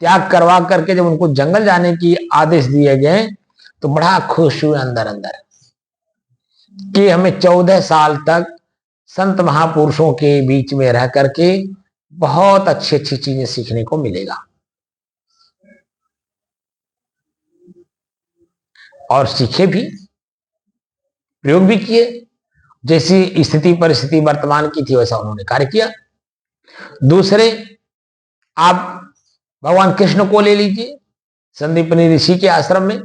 त्याग करवा करके जब उनको जंगल जाने की आदेश दिए गए तो बड़ा खुश हुए अंदर अंदर कि हमें 14 साल तक संत महापुरुषों के बीच में रह करके बहुत अच्छी अच्छी चीजें सीखने को मिलेगा। और सीखे भी, प्रयोग भी किए। जैसी स्थिति परिस्थिति वर्तमान की थी वैसा उन्होंने कार्य किया। दूसरे, आप भगवान कृष्ण को ले लीजिए, संदीपनी ऋषि के आश्रम में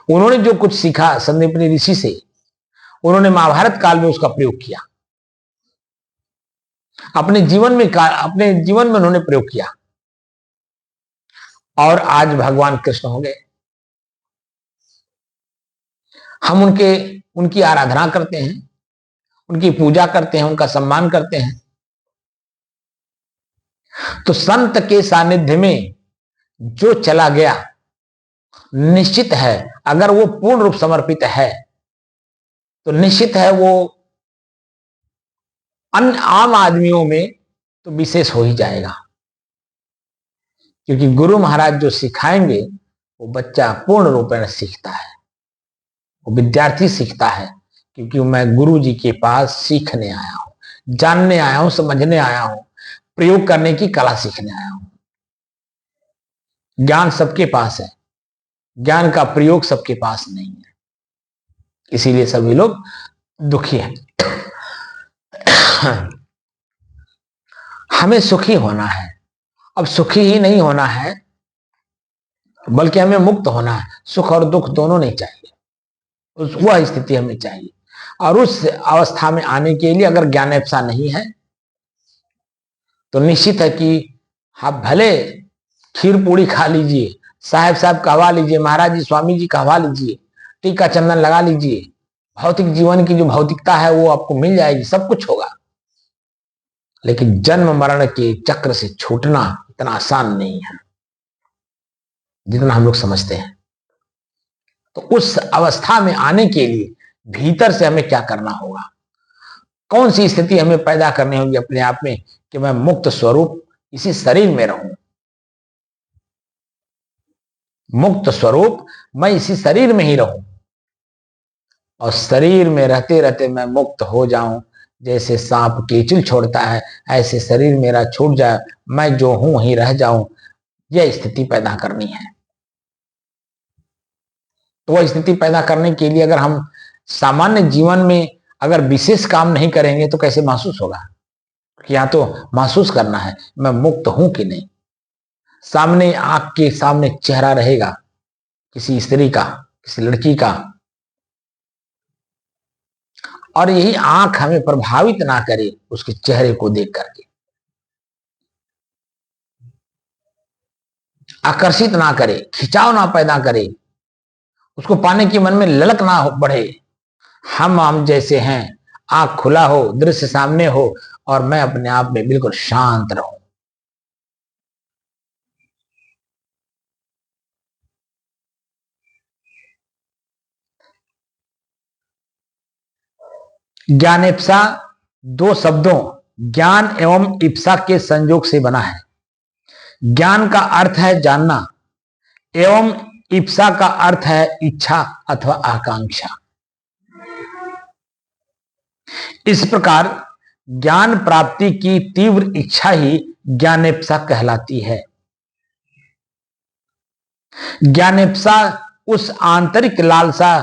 उन्होंने जो कुछ सीखा संदीपनी ऋषि से, उन्होंने महाभारत काल में उसका प्रयोग किया। अपने जीवन में उन्होंने प्रयोग किया। और आज भगवान कृष्ण हो गए। हम उनकी आराधना करते हैं, उनकी पूजा करते हैं, उनका सम्मान करते हैं। तो संत के सानिध्य में जो चला गया, निश्चित है अगर वो पूर्ण रूप समर्पित है तो निश्चित है वो अन्य आम आदमियों में तो विशेष हो ही जाएगा। क्योंकि गुरु महाराज जो सिखाएंगे वो बच्चा पूर्ण रूप में सीखता है, वो विद्यार्थी सीखता है। क्योंकि मैं गुरु जी के पास सीखने आया हूं, जानने आया हूं, समझने आया हूं, प्रयोग करने की कला सीखने आया हूं। ज्ञान सबके पास है, ज्ञान का प्रयोग सबके पास नहीं है। इसीलिए सभी लोग दुखी हैं। हमें सुखी होना है। अब सुखी ही नहीं होना है, बल्कि हमें मुक्त होना है। सुख और दुख दोनों नहीं चाहिए, वह स्थिति हमें चाहिए। और उस अवस्था में आने के लिए अगर ज्ञानेप्सा नहीं है तो निश्चित है कि आप भले खीर पूड़ी खा लीजिए, साहब कहवा लीजिए, महाराज जी स्वामी जी कहवा लीजिए, टीका चंदन लगा लीजिए, भौतिक जीवन की जो भौतिकता है वो आपको मिल जाएगी, सब कुछ होगा, लेकिन जन्म मरण के चक्र से छूटना इतना आसान नहीं है जितना हम लोग समझते हैं। तो उस अवस्था में आने के लिए भीतर से हमें क्या करना होगा, कौन सी स्थिति हमें पैदा करनी होगी अपने आप में कि मैं मुक्त स्वरूप इसी शरीर में रहूं, मुक्त स्वरूप मैं इसी शरीर में ही रहूं और शरीर में रहते रहते मैं मुक्त हो जाऊं। जैसे सांप कीचुल छोड़ता है ऐसे शरीर मेरा छूट जाए, मैं जो हूं वहीं रह जाऊं, यह स्थिति पैदा करनी है। तो वह स्थिति पैदा करने के लिए अगर हम सामान्य जीवन में अगर विशेष काम नहीं करेंगे तो कैसे महसूस होगा कि या तो महसूस करना है मैं मुक्त हूं कि नहीं। सामने आंख के सामने चेहरा रहेगा किसी स्त्री का, किसी लड़की का, और यही आंख हमें प्रभावित ना करे उसके चेहरे को देख करके, आकर्षित ना करे, खिंचाव ना पैदा करे, उसको पाने की मन में ललक ना बढ़े। हम जैसे हैं, आंख खुला हो, दृश्य सामने हो और मैं अपने आप में बिल्कुल शांत रहूं। ज्ञानेप्सा दो शब्दों ज्ञान एवं इप्सा के संयोग से बना है। ज्ञान का अर्थ है जानना एवं इप्सा का अर्थ है इच्छा अथवा आकांक्षा। इस प्रकार ज्ञान प्राप्ति की तीव्र इच्छा ही ज्ञानेप्सा कहलाती है। ज्ञानेप्सा उस आंतरिक लालसा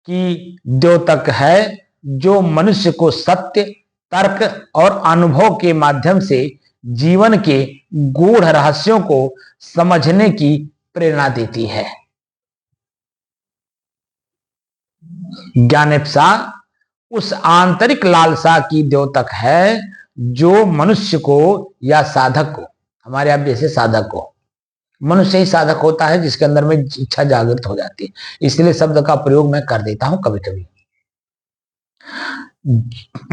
की द्योतक है जो मनुष्य को सत्य, तर्क और अनुभव के माध्यम से जीवन के गूढ़ रहस्यों को समझने की प्रेरणा देती है। ज्ञानेप्सा उस आंतरिक लालसा की द्योतक है जो मनुष्य को या साधक को, हमारे आप जैसे साधक को, मनुष्य ही साधक होता है जिसके अंदर में इच्छा जागृत हो जाती है, इसलिए शब्द का प्रयोग मैं कर देता हूं कभी कभी।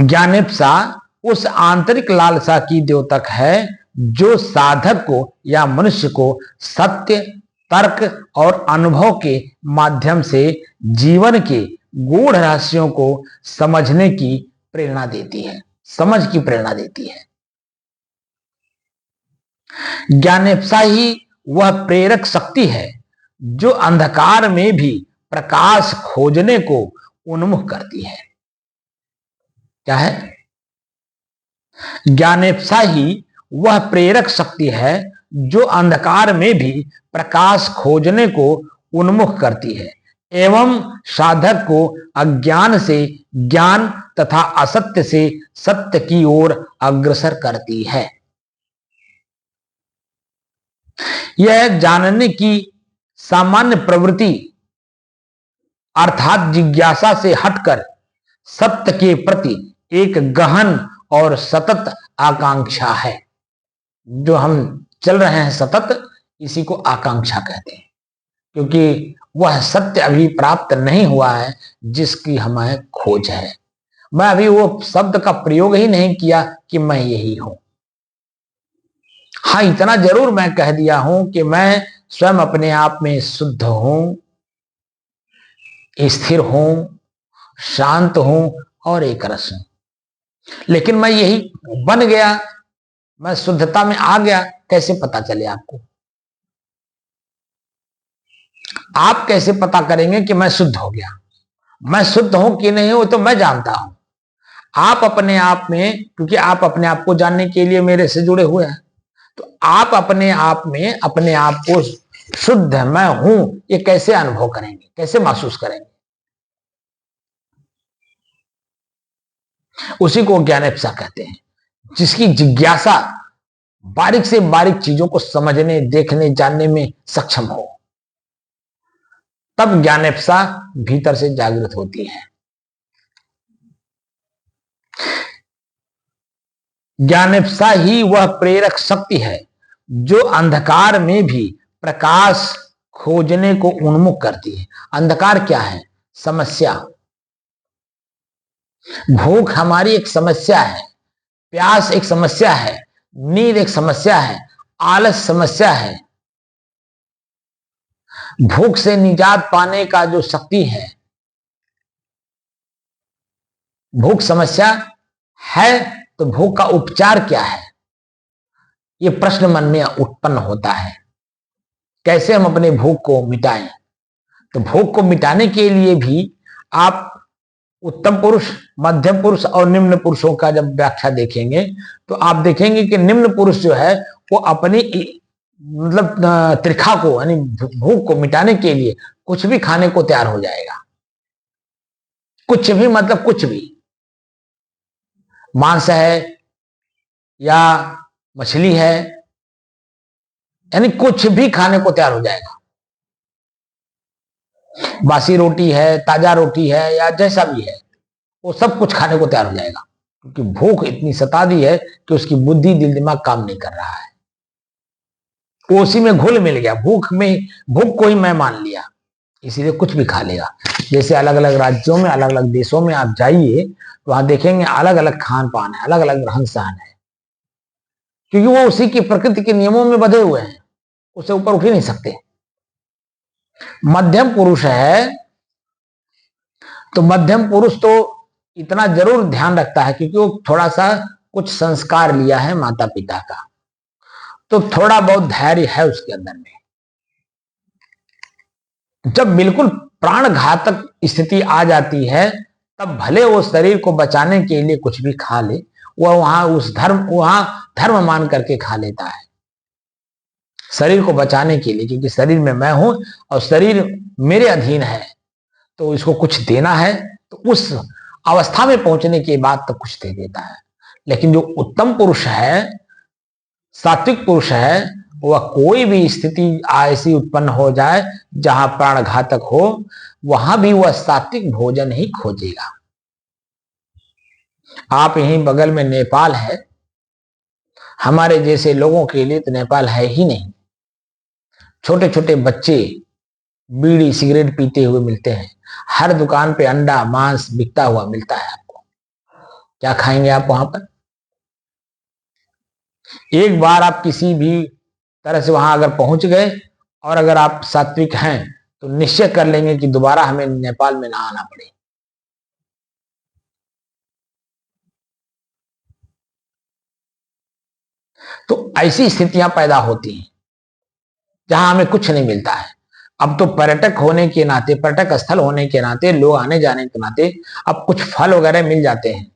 ज्ञानेप्सा उस आंतरिक लालसा की द्योतक है जो साधक को या मनुष्य को सत्य, तर्क और अनुभव के माध्यम से जीवन के गूढ़ रहस्यों को समझने की प्रेरणा देती है, समझ की प्रेरणा देती है। ज्ञानेप्सा ही वह प्रेरक शक्ति है जो अंधकार में भी प्रकाश खोजने को उन्मुख करती है। क्या है? ज्ञानेप्सा ही वह प्रेरक शक्ति है जो अंधकार में भी प्रकाश खोजने को उन्मुख करती है एवं साधक को अज्ञान से ज्ञान तथा असत्य से सत्य की ओर अग्रसर करती है। यह जानने की सामान्य प्रवृत्ति अर्थात जिज्ञासा से हटकर सत्य के प्रति एक गहन और सतत आकांक्षा है। जो हम चल रहे हैं सतत, इसी को आकांक्षा कहते हैं, क्योंकि वह सत्य अभी प्राप्त नहीं हुआ है जिसकी हमें खोज है। मैं अभी वो शब्द का प्रयोग ही नहीं किया कि मैं यही हूं। हाँ, इतना जरूर मैं कह दिया हूं कि मैं स्वयं अपने आप में शुद्ध हूं, स्थिर हूं, शांत हूं और एक रस हूं। लेकिन मैं यही बन गया, मैं शुद्धता में आ गया, कैसे पता चले आपको? आप कैसे पता करेंगे कि मैं शुद्ध हो गया? मैं शुद्ध हूं कि नहीं हूं तो मैं जानता हूं। आप अपने आप में, क्योंकि आप अपने आप को जानने के लिए मेरे से जुड़े हुए हैं, तो आप अपने आप में अपने आप को शुद्ध मैं हूं ये कैसे अनुभव करेंगे, कैसे महसूस करेंगे? उसी को ज्ञानेप्सा कहते हैं, जिसकी जिज्ञासा बारीक से बारीक चीजों को समझने, देखने, जानने में सक्षम हो, तब ज्ञानेप्सा भीतर से जागृत होती है। ज्ञानेप्सा ही वह प्रेरक शक्ति है जो अंधकार में भी प्रकाश खोजने को उन्मुख करती है। अंधकार क्या है? समस्या। भूख हमारी एक समस्या है, प्यास एक समस्या है, नींद एक समस्या है, आलस समस्या है। भूख से निजात पाने का जो शक्ति है, भूख समस्या है तो भूख का उपचार क्या है, ये प्रश्न मन में उत्पन्न होता है। कैसे हम अपने भूख को मिटाएं? तो भूख को मिटाने के लिए भी आप उत्तम पुरुष, मध्यम पुरुष और निम्न पुरुषों का जब व्याख्या देखेंगे तो आप देखेंगे कि निम्न पुरुष जो है वो अपनी मतलब त्रिखा को, यानी भूख को मिटाने के लिए कुछ भी खाने को तैयार हो जाएगा। कुछ भी मतलब कुछ भी, मांस है या मछली है, यानी कुछ भी खाने को तैयार हो जाएगा। बासी रोटी है, ताजा रोटी है या जैसा भी है, वो सब कुछ खाने को तैयार हो जाएगा, क्योंकि भूख इतनी सता दी है कि उसकी बुद्धि, दिल, दिमाग काम नहीं कर रहा है। वो उसी में घुल मिल गया, भूख को ही मैं मान लिया, इसीलिए कुछ भी खा लेगा। जैसे अलग अलग राज्यों में, अलग अलग देशों में आप जाइए तो वहां देखेंगे अलग अलग खान पान है, अलग अलग रहन सहन है, क्योंकि वो उसी की प्रकृति के नियमों में बंधे हुए हैं, उससे ऊपर उठ ही नहीं सकते। मध्यम पुरुष है तो मध्यम पुरुष तो इतना जरूर ध्यान रखता है, क्योंकि वो थोड़ा सा कुछ संस्कार लिया है माता पिता का, तो थोड़ा बहुत धैर्य है उसके अंदर में। जब बिल्कुल प्राण घातक स्थिति आ जाती है, तब भले वो शरीर को बचाने के लिए कुछ भी खा ले, वह वहां धर्म मान करके खा लेता है, शरीर को बचाने के लिए, क्योंकि शरीर में मैं हूं और शरीर मेरे अधीन है, तो इसको कुछ देना है, तो उस अवस्था में पहुंचने के बाद तो कुछ दे देता है। लेकिन जो उत्तम पुरुष है, सात्विक पुरुष है, वह कोई भी स्थिति ऐसी उत्पन्न हो जाए जहां प्राण घातक हो, वहां भी वह सात्विक भोजन ही खोजेगा। आप यहीं बगल में नेपाल है, हमारे जैसे लोगों के लिए तो नेपाल है ही नहीं। छोटे छोटे बच्चे बीड़ी सिगरेट पीते हुए मिलते हैं, हर दुकान पे अंडा मांस बिकता हुआ मिलता है आपको। क्या खाएंगे आप वहां पर? एक बार आप किसी भी तरह से वहां अगर पहुंच गए और अगर आप सात्विक हैं तो निश्चय कर लेंगे कि दोबारा हमें नेपाल में ना आना पड़े। तो ऐसी स्थितियां पैदा होती हैं जहां हमें कुछ नहीं मिलता है। अब तो पर्यटक होने के नाते, पर्यटक स्थल होने के नाते, लोग आने जाने के नाते अब कुछ फल वगैरह मिल जाते हैं।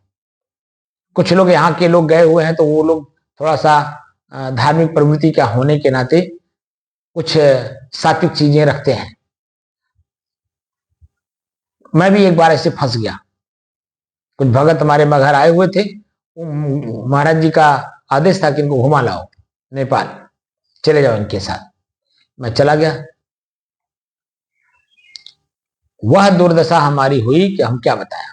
कुछ लोग यहाँ के लोग गए हुए हैं तो वो लोग थोड़ा सा धार्मिक प्रवृत्ति का होने के नाते कुछ सात्विक चीजें रखते हैं। मैं भी एक बार ऐसे फंस गया। कुछ भगत हमारे घर आए हुए थे, महाराज जी का आदेश था कि इनको घुमा लाओ नेपाल, चले जाओ इनके साथ। मैं चला गया। वह दुर्दशा हमारी हुई कि हम क्या बताएं।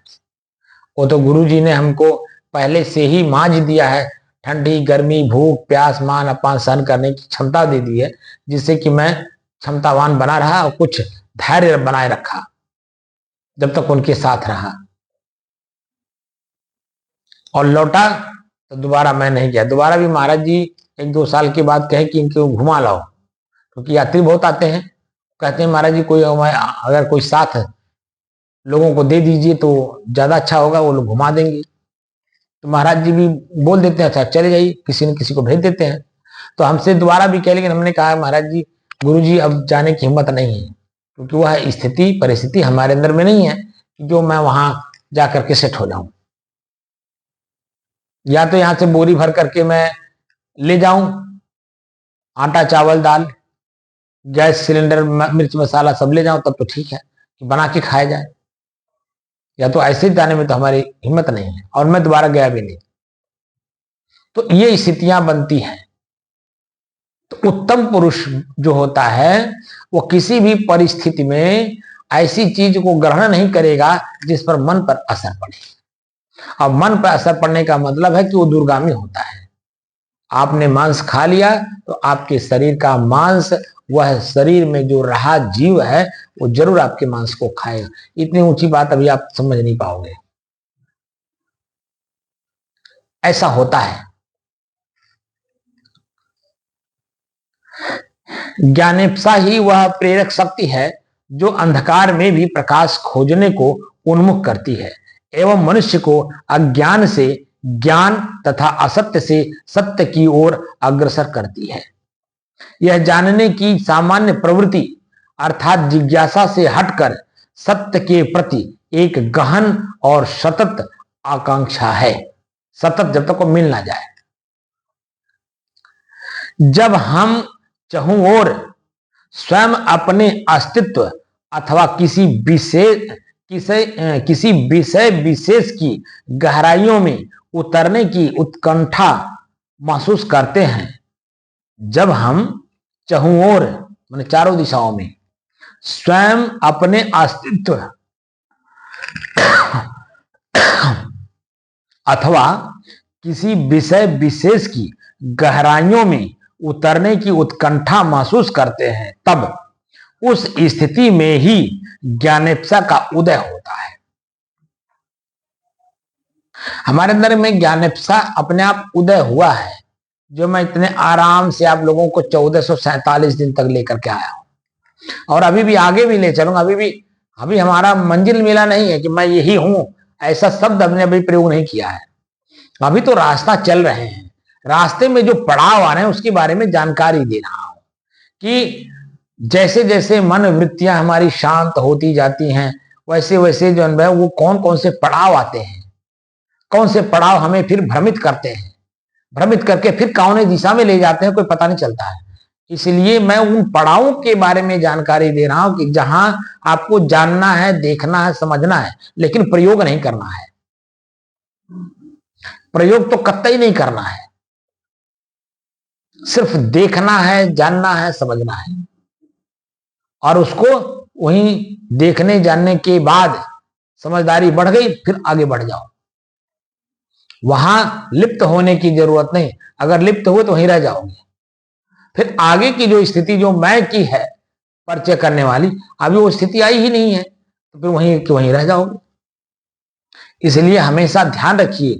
वो तो गुरु जी ने हमको पहले से ही मांझ दिया है, ठंडी गर्मी भूख प्यास मान अपान सहन करने की क्षमता दे दी है, जिससे कि मैं क्षमतावान बना रहा और कुछ धैर्य बनाए रखा जब तक उनके साथ रहा। और लौटा तो दोबारा मैं नहीं गया। दोबारा भी महाराज जी 1-2 साल के बाद कहे कि इनको घुमा लाओ, क्योंकि यात्री बहुत आते हैं। कहते हैं महाराज जी कोई अगर कोई साथ लोगों को दे दीजिए तो ज्यादा अच्छा होगा, वो लोग घुमा देंगे। तो महाराज जी भी बोल देते हैं अच्छा चले जाइए, किसी न किसी को भेज देते हैं। तो हमसे दोबारा भी कह, लेकिन हमने कहा महाराज जी गुरु जी अब जाने की हिम्मत नहीं है, क्योंकि वह स्थिति परिस्थिति हमारे अंदर में नहीं है कि जो मैं वहां जाकर के सेट हो जाऊं। या तो यहां से बोरी भर करके मैं ले जाऊं, आटा चावल दाल गैस सिलेंडर मिर्च मसाला सब ले जाऊं, तब तो ठीक है कि बना के खाया जाए। या तो ऐसे जाने में तो हमारी हिम्मत नहीं है, और मैं दोबारा गया भी नहीं। तो ये स्थितियां बनती हैं। तो उत्तम पुरुष जो होता है वो किसी भी परिस्थिति में ऐसी चीज को ग्रहण नहीं करेगा जिस पर मन पर असर पड़े। अब मन पर असर पड़ने का मतलब है कि वो दूरगामी होता है। आपने मांस खा लिया तो आपके शरीर का मांस, वह शरीर में जो रहा जीव है वो जरूर आपके मांस को खाएगा। इतनी ऊंची बात अभी आप समझ नहीं पाओगे, ऐसा होता है। ज्ञानेप्सा ही वह प्रेरक शक्ति है जो अंधकार में भी प्रकाश खोजने को उन्मुख करती है एवं मनुष्य को अज्ञान से ज्ञान तथा असत्य से सत्य की ओर अग्रसर करती है। यह जानने की सामान्य प्रवृत्ति अर्थात जिज्ञासा से हटकर सत्य के प्रति एक गहन और सतत आकांक्षा है, सतत जब तक वो मिल ना जाए। जब हम चहुं ओर स्वयं अपने अस्तित्व अथवा किसी विषय विशेष की गहराइयों में उतरने की उत्कंठा महसूस करते हैं, जब हम चहुं ओर माने चारों दिशाओं में स्वयं अपने अस्तित्व अथवा किसी विषय विशेष की गहराइयों में उतरने की उत्कंठा महसूस करते हैं, तब उस स्थिति में ही ज्ञानेप्सा का उदय होता है। हमारे अंदर में ज्ञानेप्सा अपने आप उदय हुआ है, जो मैं इतने आराम से आप लोगों को 1447 दिन तक लेकर के आया हूं, और अभी भी आगे भी ले चलूंगा। अभी हमारा मंजिल मिला नहीं है कि मैं यही हूं, ऐसा शब्द हमने अभी प्रयोग नहीं किया है। अभी तो रास्ता चल रहे हैं, रास्ते में जो पड़ाव आ रहे हैं उसके बारे में जानकारी दे रहा हूं कि जैसे जैसे मन वृत्तियां हमारी शांत होती जाती हैं, वैसे वैसे जो है वो कौन कौन से पड़ाव आते हैं, कौन से पड़ाव हमें फिर भ्रमित करते हैं, भ्रमित करके फिर कौन दिशा में ले जाते हैं, कोई पता नहीं चलता है। इसलिए मैं उन पड़ावों के बारे में जानकारी दे रहा हूं कि जहां आपको जानना है, देखना है, समझना है, लेकिन प्रयोग नहीं करना है। प्रयोग तो कतई नहीं करना है, सिर्फ देखना है, जानना है, समझना है, और उसको वहीं देखने जानने के बाद समझदारी बढ़ गई, फिर आगे बढ़ जाओ। वहां लिप्त होने की जरूरत नहीं, अगर लिप्त हुए तो वहीं रह जाओगे। फिर आगे की जो स्थिति जो मैं की है परिचय करने वाली, अभी वो स्थिति आई ही नहीं है, तो फिर वहीं कि वहीं रह जाओगे। इसलिए हमेशा ध्यान रखिए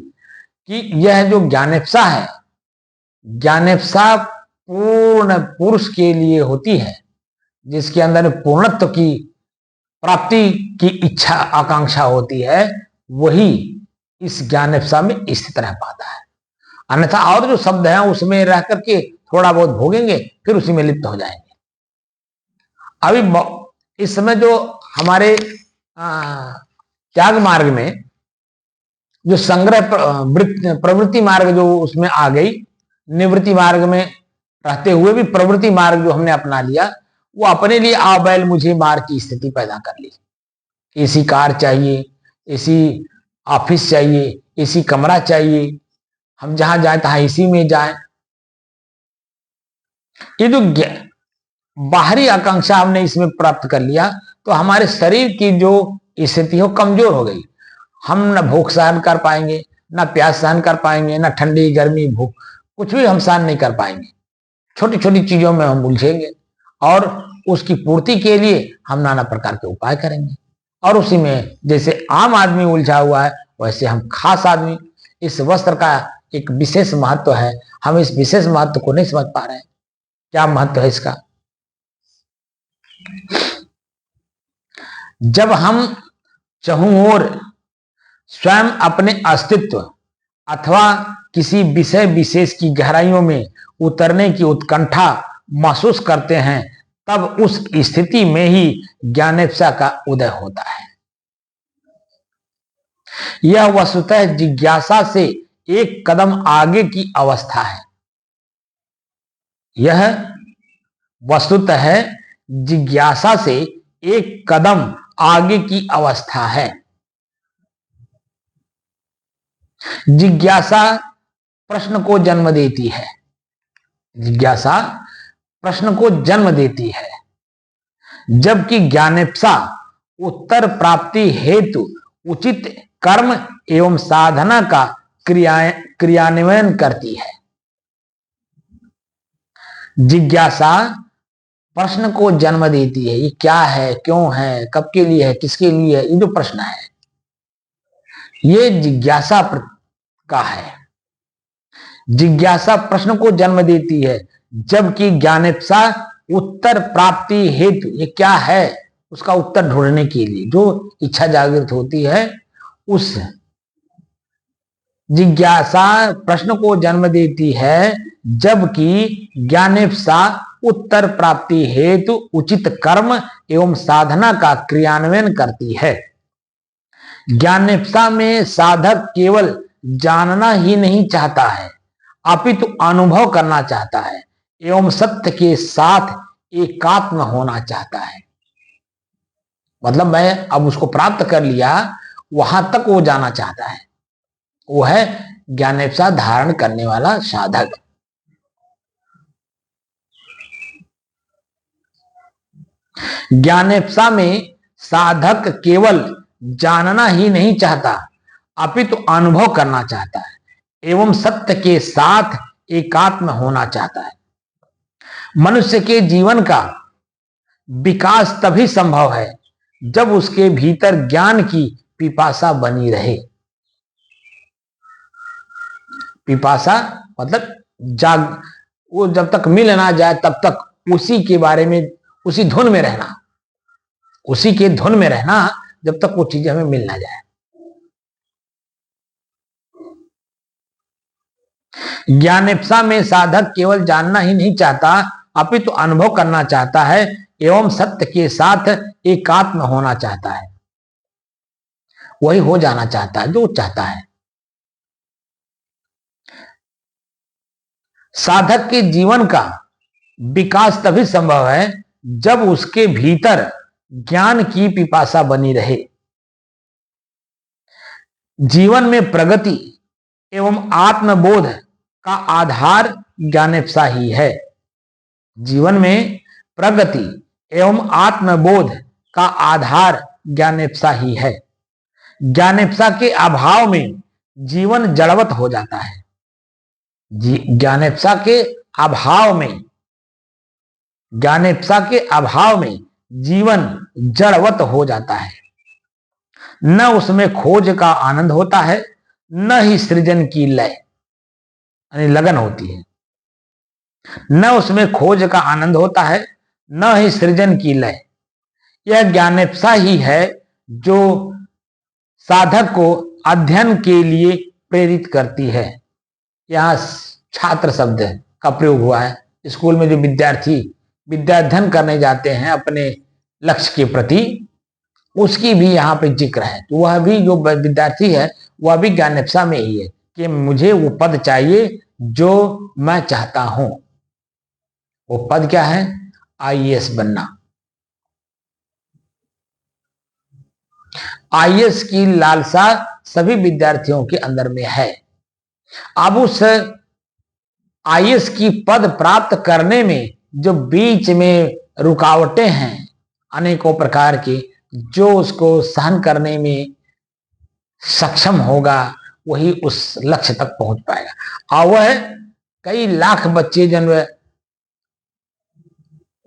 कि यह जो ज्ञानेप्सा है, ज्ञानेप्सा पूर्ण पुरुष के लिए होती है, जिसके अंदर पूर्णत्व की प्राप्ति की इच्छा आकांक्षा होती है, वही इस ज्ञानेप्सा में स्थित रह पाता है। अन्यथा और जो शब्द हैं उसमें रह करके थोड़ा बहुत भोगेंगे, फिर उसी में लिप्त हो जाएंगे। अभी इस समय जो हमारे त्याग मार्ग में जो संग्रह प्रवृत्ति मार्ग जो उसमें आ गई, निवृत्ति मार्ग में रहते हुए भी प्रवृत्ति मार्ग जो हमने अपना लिया, वो अपने लिए आ बैल मुझे मार की स्थिति पैदा कर ली। एसी कार चाहिए, एसी ऑफिस चाहिए, एसी कमरा चाहिए, हम जहां जाए तहां इसी में जाए। ये जो बाहरी आकांक्षा हमने इसमें प्राप्त कर लिया, तो हमारे शरीर की जो स्थिति हो कमजोर हो गई। हम न भूख सहन कर पाएंगे, न प्यास सहन कर पाएंगे, न ठंडी गर्मी भूख, कुछ भी हम सहन नहीं कर पाएंगे। छोटी छोटी चीजों में हम उलझेंगे और उसकी पूर्ति के लिए हम नाना प्रकार के उपाय करेंगे, और उसी में जैसे आम आदमी उलझा हुआ है वैसे हम खास आदमी। इस वस्त्र का एक विशेष महत्व है, हम इस विशेष महत्व को नहीं समझ पा रहे हैं। क्या महत्व है इसका? जब हम चहुं ओर स्वयं अपने अस्तित्व अथवा किसी विषय विशेष की गहराइयों में उतरने की उत्कंठा महसूस करते हैं, तब उस स्थिति में ही ज्ञानेप्सा का उदय होता है। यह वस्तुतः जिज्ञासा से एक कदम आगे की अवस्था है। यह वस्तुतः जिज्ञासा से एक कदम आगे की अवस्था है। जिज्ञासा प्रश्न को जन्म देती है। जिज्ञासा प्रश्न को जन्म देती है, जबकि ज्ञानेप्सा उत्तर प्राप्ति हेतु उचित कर्म एवं साधना का क्रियान्वयन करती है। जिज्ञासा प्रश्न को जन्म देती है, ये क्या है, क्यों है, कब के लिए है, किसके लिए है, ये जो प्रश्न है ये जिज्ञासा का है। जिज्ञासा प्रश्न को जन्म देती है, जबकि ज्ञानेप्सा उत्तर प्राप्ति हेतु, ये क्या है उसका उत्तर ढूंढने के लिए जो इच्छा जागृत होती है, उस जिज्ञासा प्रश्न को जन्म देती है, जबकि ज्ञानेप्सा उत्तर प्राप्ति हेतु उचित कर्म एवं साधना का क्रियान्वयन करती है। ज्ञानेप्सा में साधक केवल जानना ही नहीं चाहता है, अपितु अनुभव करना चाहता है एवं सत्य के साथ एकात्म होना चाहता है। मतलब मैं अब उसको प्राप्त कर लिया, वहां तक वो जाना चाहता है, वो है ज्ञानेप्सा धारण करने वाला साधक। ज्ञानेप्सा में साधक केवल जानना ही नहीं चाहता, अपितु अनुभव करना चाहता है एवं सत्य के साथ एकात्म होना चाहता है। मनुष्य के जीवन का विकास तभी संभव है जब उसके भीतर ज्ञान की पिपासा बनी रहे। पिपासा मतलब वो जब तक मिल ना जाए तब तक उसी के बारे में, उसी धुन में रहना, उसी के धुन में रहना जब तक वो चीजें हमें मिल ना जाए। ज्ञानेप्सा में साधक केवल जानना ही नहीं चाहता, अपितु अनुभव करना चाहता है एवं सत्य के साथ एकात्म होना चाहता है। वही हो जाना चाहता है जो चाहता है। साधक के जीवन का विकास तभी संभव है जब उसके भीतर ज्ञान की पिपासा बनी रहे। जीवन में प्रगति एवं आत्मबोध का आधार ज्ञानेप्सा ही है। जीवन में प्रगति एवं आत्मबोध का आधार ज्ञानेप्सा ही है। ज्ञानेप्सा के अभाव में जीवन जड़वत हो जाता है। ज्ञानेप्सा के अभाव में, ज्ञानेप्सा के अभाव में जीवन जड़वत हो जाता है। न उसमें खोज का आनंद होता है, न ही सृजन की लय यानी लगन होती है। न उसमें खोज का आनंद होता है, न ही सृजन की लय। यह ज्ञानेप्सा ही है जो साधक को अध्ययन के लिए प्रेरित करती है। यहां छात्र शब्द का प्रयोग हुआ है। स्कूल में जो विद्यार्थी विद्याध्ययन करने जाते हैं अपने लक्ष्य के प्रति, उसकी भी यहाँ पे जिक्र है। तो वह भी जो विद्यार्थी है वह भी ज्ञानेप्सा में ही है कि मुझे वो पद चाहिए जो मैं चाहता हूं। वो पद क्या है? आईएएस बनना। आईएएस की लालसा सभी विद्यार्थियों के अंदर में है। अब उस आईएएस की पद प्राप्त करने में जो बीच में रुकावटें हैं अनेकों प्रकार की, जो उसको सहन करने में सक्षम होगा वही उस लक्ष्य तक पहुंच पाएगा। और वह कई लाख बच्चे जन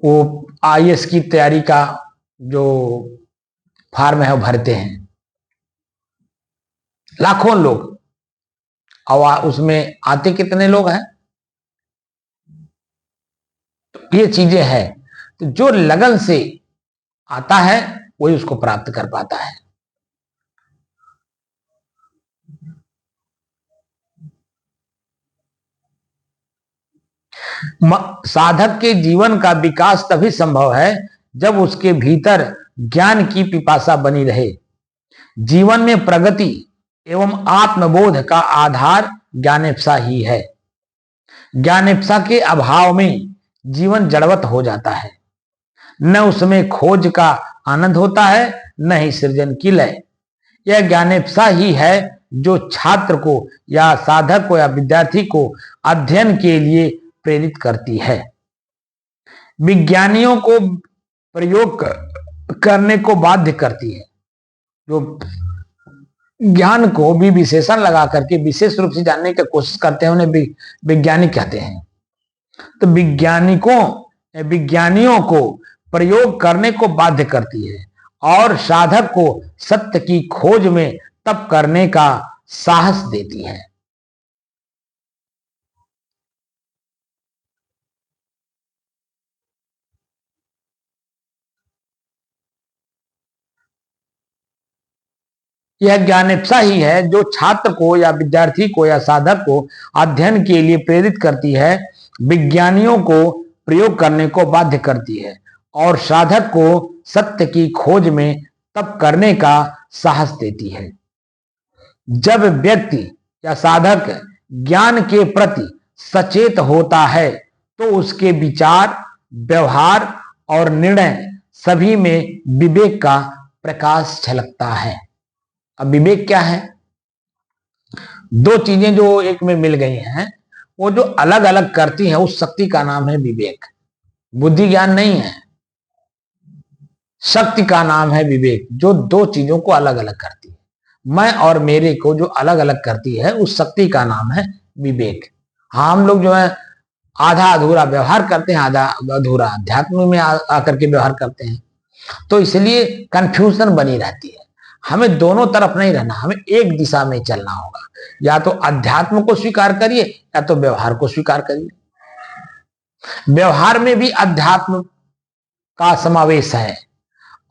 वो आईएएस की तैयारी का जो फॉर्म है वो भरते हैं, लाखों लोग, और उसमें आते कितने लोग हैं? तो ये चीजें हैं। तो जो लगन से आता है वही उसको प्राप्त कर पाता है। साधक के जीवन का विकास तभी संभव है जब उसके भीतर ज्ञान की पिपासा बनी रहे। जीवन में प्रगति एवं आत्मबोध का आधार ज्ञानेप्सा ही है। ज्ञानेप्सा के अभाव में जीवन जड़वत हो जाता है। न उसमें खोज का आनंद होता है, न ही सृजन की लय। यह ज्ञानेप्सा ही है जो छात्र को या साधक को या विद्यार्थी को अध्ययन के लिए प्रेरित करती है। विज्ञानियों को प्रयोग करने को बाध्य करती है। जो ज्ञान को भी विशेषण लगा करके विशेष रूप से जानने की कोशिश करते हैं उन्हें वैज्ञानिक कहते हैं। तो विज्ञानियों को प्रयोग करने को बाध्य करती है और साधक को सत्य की खोज में तप करने का साहस देती है। यह ज्ञानेप्सा ही है जो छात्र को या विद्यार्थी को या साधक को अध्ययन के लिए प्रेरित करती है, विज्ञानियों को प्रयोग करने को बाध्य करती है और साधक को सत्य की खोज में तप करने का साहस देती है। जब व्यक्ति या साधक ज्ञान के प्रति सचेत होता है तो उसके विचार, व्यवहार और निर्णय सभी में विवेक का प्रकाश झलकता है। अब विवेक क्या है? दो चीजें जो एक में मिल गई हैं, वो जो अलग अलग करती हैं उस शक्ति का नाम है विवेक। बुद्धि ज्ञान नहीं है, शक्ति का नाम है विवेक, जो दो चीजों को अलग अलग करती है। मैं और मेरे को जो अलग अलग करती है उस शक्ति का नाम है विवेक। हाँ, हम लोग जो है आधा अधूरा व्यवहार करते हैं, आधा अधूरा अध्यात्म में आकर के व्यवहार करते हैं, तो इसलिए कंफ्यूजन बनी रहती है। हमें दोनों तरफ नहीं रहना, हमें एक दिशा में चलना होगा। या तो अध्यात्म को स्वीकार करिए या तो व्यवहार को स्वीकार करिए। व्यवहार में भी अध्यात्म का समावेश है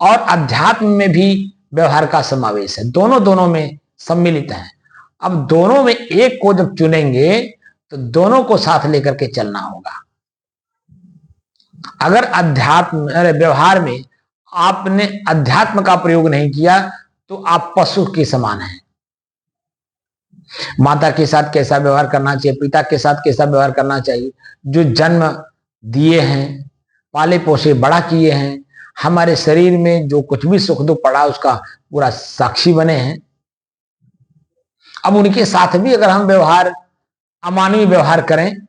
और अध्यात्म में भी व्यवहार का समावेश है, दोनों में सम्मिलित है। अब दोनों में एक को जब चुनेंगे तो दोनों को साथ लेकर के चलना होगा। अगर व्यवहार में आपने अध्यात्म का प्रयोग नहीं किया तो आप पशु के समान हैं। माता के साथ कैसा व्यवहार करना चाहिए, पिता के साथ कैसा व्यवहार करना चाहिए, जो जन्म दिए हैं, पाले पोसे बड़ा किए हैं, हमारे शरीर में जो कुछ भी सुख दुख पड़ा उसका पूरा साक्षी बने हैं। अब उनके साथ भी अगर हम अमानवीय व्यवहार करें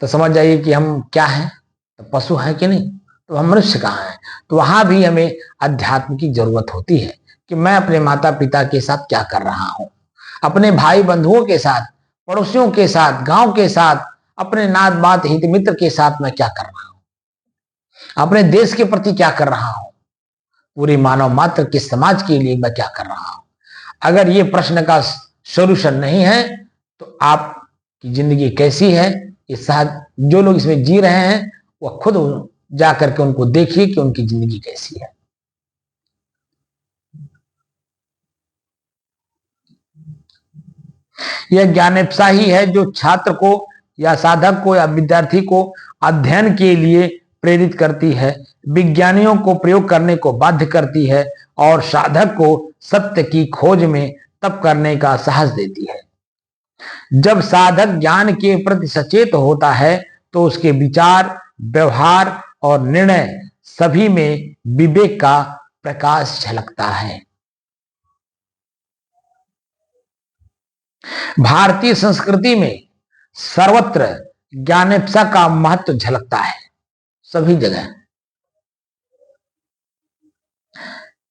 तो समझ जाइए कि हम क्या हैं, तो पशु हैं कि नहीं, तो हम मनुष्य कहाँ हैं। तो वहां भी हमें अध्यात्म की जरूरत होती है कि मैं अपने माता पिता के साथ क्या कर रहा हूं, अपने भाई बंधुओं के साथ, पड़ोसियों के साथ, गांव के साथ, अपने नात बात हित मित्र के साथ मैं क्या कर रहा हूं, अपने देश के प्रति क्या कर रहा हूं, पूरी मानव मात्र के समाज के लिए मैं क्या कर रहा हूं। अगर ये प्रश्न का सॉल्यूशन नहीं है तो आपकी जिंदगी कैसी है, ये जो लोग इसमें जी रहे हैं वह खुद जा करके उनको देखिए कि उनकी जिंदगी कैसी है। यह ज्ञानेप्सा ही है जो छात्र को या साधक को या विद्यार्थी को अध्ययन के लिए प्रेरित करती है, विज्ञानियों को प्रयोग करने को बाध्य करती है और साधक को सत्य की खोज में तप करने का साहस देती है। जब साधक ज्ञान के प्रति सचेत होता है तो उसके विचार, व्यवहार और निर्णय सभी में विवेक का प्रकाश झलकता है। भारतीय संस्कृति में सर्वत्र ज्ञानेप्सा का महत्व झलकता है, सभी जगह।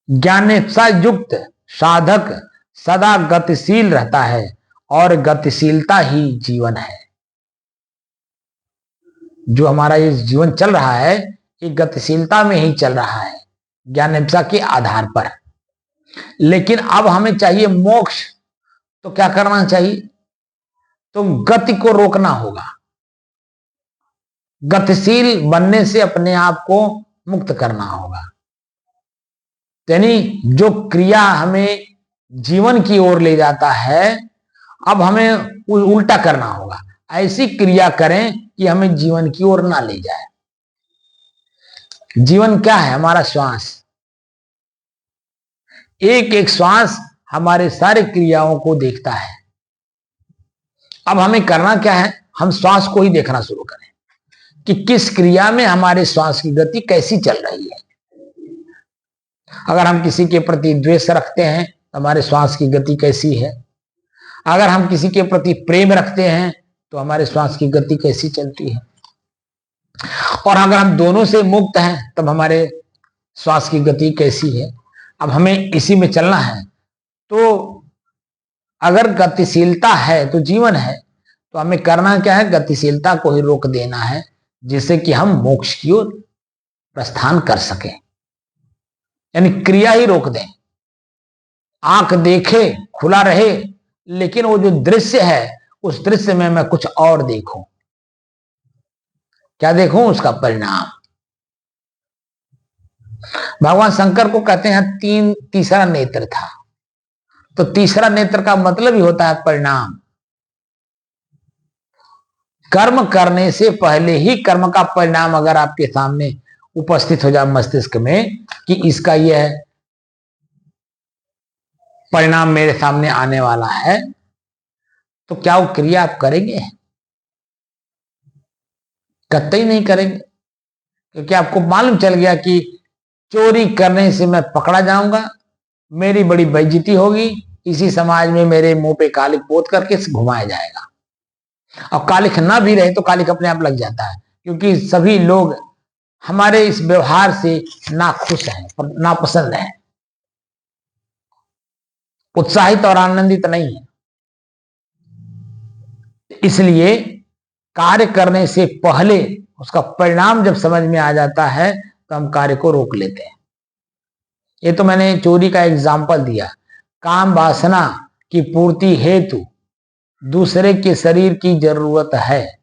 ज्ञानेप्सा युक्त साधक सदा गतिशील रहता है और गतिशीलता ही जीवन है। जो हमारा ये जीवन चल रहा है ये गतिशीलता में ही चल रहा है, ज्ञानेप्सा के आधार पर। लेकिन अब हमें चाहिए मोक्ष, तो क्या करना चाहिए? तो गति को रोकना होगा, गतिशील बनने से अपने आप को मुक्त करना होगा। यानी जो क्रिया हमें जीवन की ओर ले जाता है अब हमें उल्टा करना होगा, ऐसी क्रिया करें कि हमें जीवन की ओर ना ले जाए। जीवन क्या है? हमारा श्वास। एक एक श्वास हमारे सारे क्रियाओं को देखता है। अब हमें करना क्या है? हम श्वास को ही देखना शुरू करें कि किस क्रिया में हमारे श्वास की गति कैसी चल रही है। अगर हम किसी के प्रति द्वेष रखते हैं हमारे श्वास की गति कैसी है। अगर हम किसी के प्रति प्रेम रखते हैं तो हमारे श्वास की गति कैसी चलती है। और अगर हम दोनों से मुक्त हैं तब हमारे श्वास की गति कैसी है। अब हमें इसी में चलना है। तो अगर गतिशीलता है तो जीवन है, तो हमें करना क्या है, गतिशीलता को ही रोक देना है, जिससे कि हम मोक्ष की ओर प्रस्थान कर सके। यानी क्रिया ही रोक दें। आंख देखे खुला रहे, लेकिन वो जो दृश्य है उस दृश्य में मैं कुछ और देखूं। क्या देखूं? उसका परिणाम। भगवान शंकर को कहते हैं तीसरा नेत्र था। तो तीसरा नेत्र का मतलब ही होता है परिणाम। कर्म करने से पहले ही कर्म का परिणाम अगर आपके सामने उपस्थित हो जाए मस्तिष्क में कि इसका यह परिणाम मेरे सामने आने वाला है, तो क्या वो क्रिया आप करेंगे? कतई नहीं करेंगे। क्योंकि आपको मालूम चल गया कि चोरी करने से मैं पकड़ा जाऊंगा, मेरी बड़ी बेइज्जती होगी, इसी समाज में मेरे मुंह पे कालिक पोत करके घुमाया जाएगा। और कालिक ना भी रहे तो कालिक अपने आप लग जाता है, क्योंकि सभी लोग हमारे इस व्यवहार से नाखुश हैं, नापसंद हैं, उत्साहित और आनंदित नहीं है। इसलिए कार्य करने से पहले उसका परिणाम जब समझ में आ जाता है तो हम कार्य को रोक लेते हैं। ये तो मैंने चोरी का एग्जाम्पल दिया। काम वासना की पूर्ति हेतु दूसरे के शरीर की जरूरत है।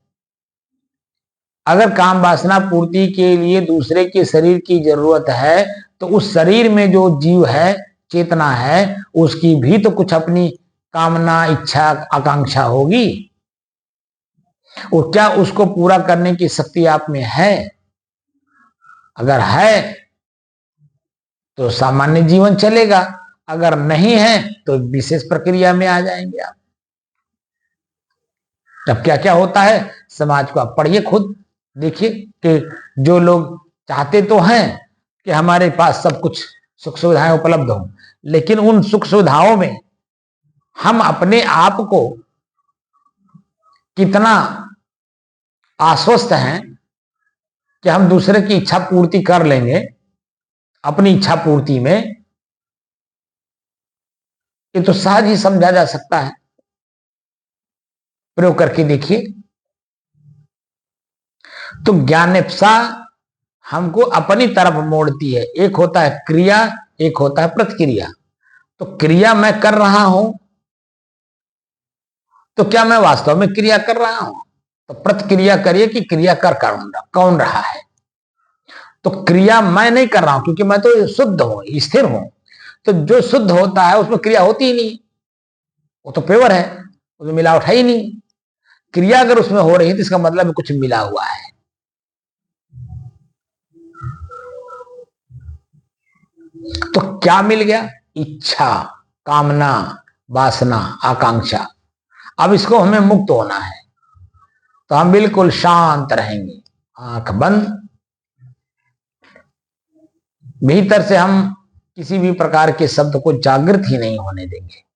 अगर काम वासना पूर्ति के लिए दूसरे के शरीर की जरूरत है तो उस शरीर में जो जीव है, चेतना है, उसकी भी तो कुछ अपनी कामना, इच्छा, आकांक्षा होगी। और क्या उसको पूरा करने की शक्ति आप में है? अगर है तो सामान्य जीवन चलेगा, अगर नहीं है तो विशेष प्रक्रिया में आ जाएंगे आप। तब क्या क्या होता है समाज को आप पढ़िए, खुद देखिए कि जो लोग चाहते तो हैं कि हमारे पास सब कुछ सुख सुविधाएं उपलब्ध हों, लेकिन उन सुख सुविधाओं में हम अपने आप को कितना आश्वस्त हैं कि हम दूसरे की इच्छा पूर्ति कर लेंगे अपनी इच्छा पूर्ति में, ये तो सहज ही समझा जा सकता है। प्रयोग करके देखिए। तो ज्ञानेप्सा हमको अपनी तरफ मोड़ती है। एक होता है क्रिया, एक होता है प्रतिक्रिया। तो क्रिया मैं कर रहा हूं, तो क्या मैं वास्तव में क्रिया कर रहा हूं? तो प्रतिक्रिया करिए कि क्रिया कर कौन रहा है। तो क्रिया मैं नहीं कर रहा हूं, क्योंकि मैं तो शुद्ध हूं, स्थिर हूं। तो जो शुद्ध होता है उसमें क्रिया होती ही नहीं, वो तो पेवर है, उसमें मिलावट है ही नहीं। क्रिया अगर उसमें हो रही है तो इसका मतलब कुछ मिला हुआ है। तो क्या मिल गया? इच्छा, कामना, वासना, आकांक्षा। अब इसको हमें मुक्त होना है, तो हम बिल्कुल शांत रहेंगे, आंख बंद। भीतर से हम किसी भी प्रकार के शब्द को जागृत ही नहीं होने देंगे।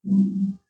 है।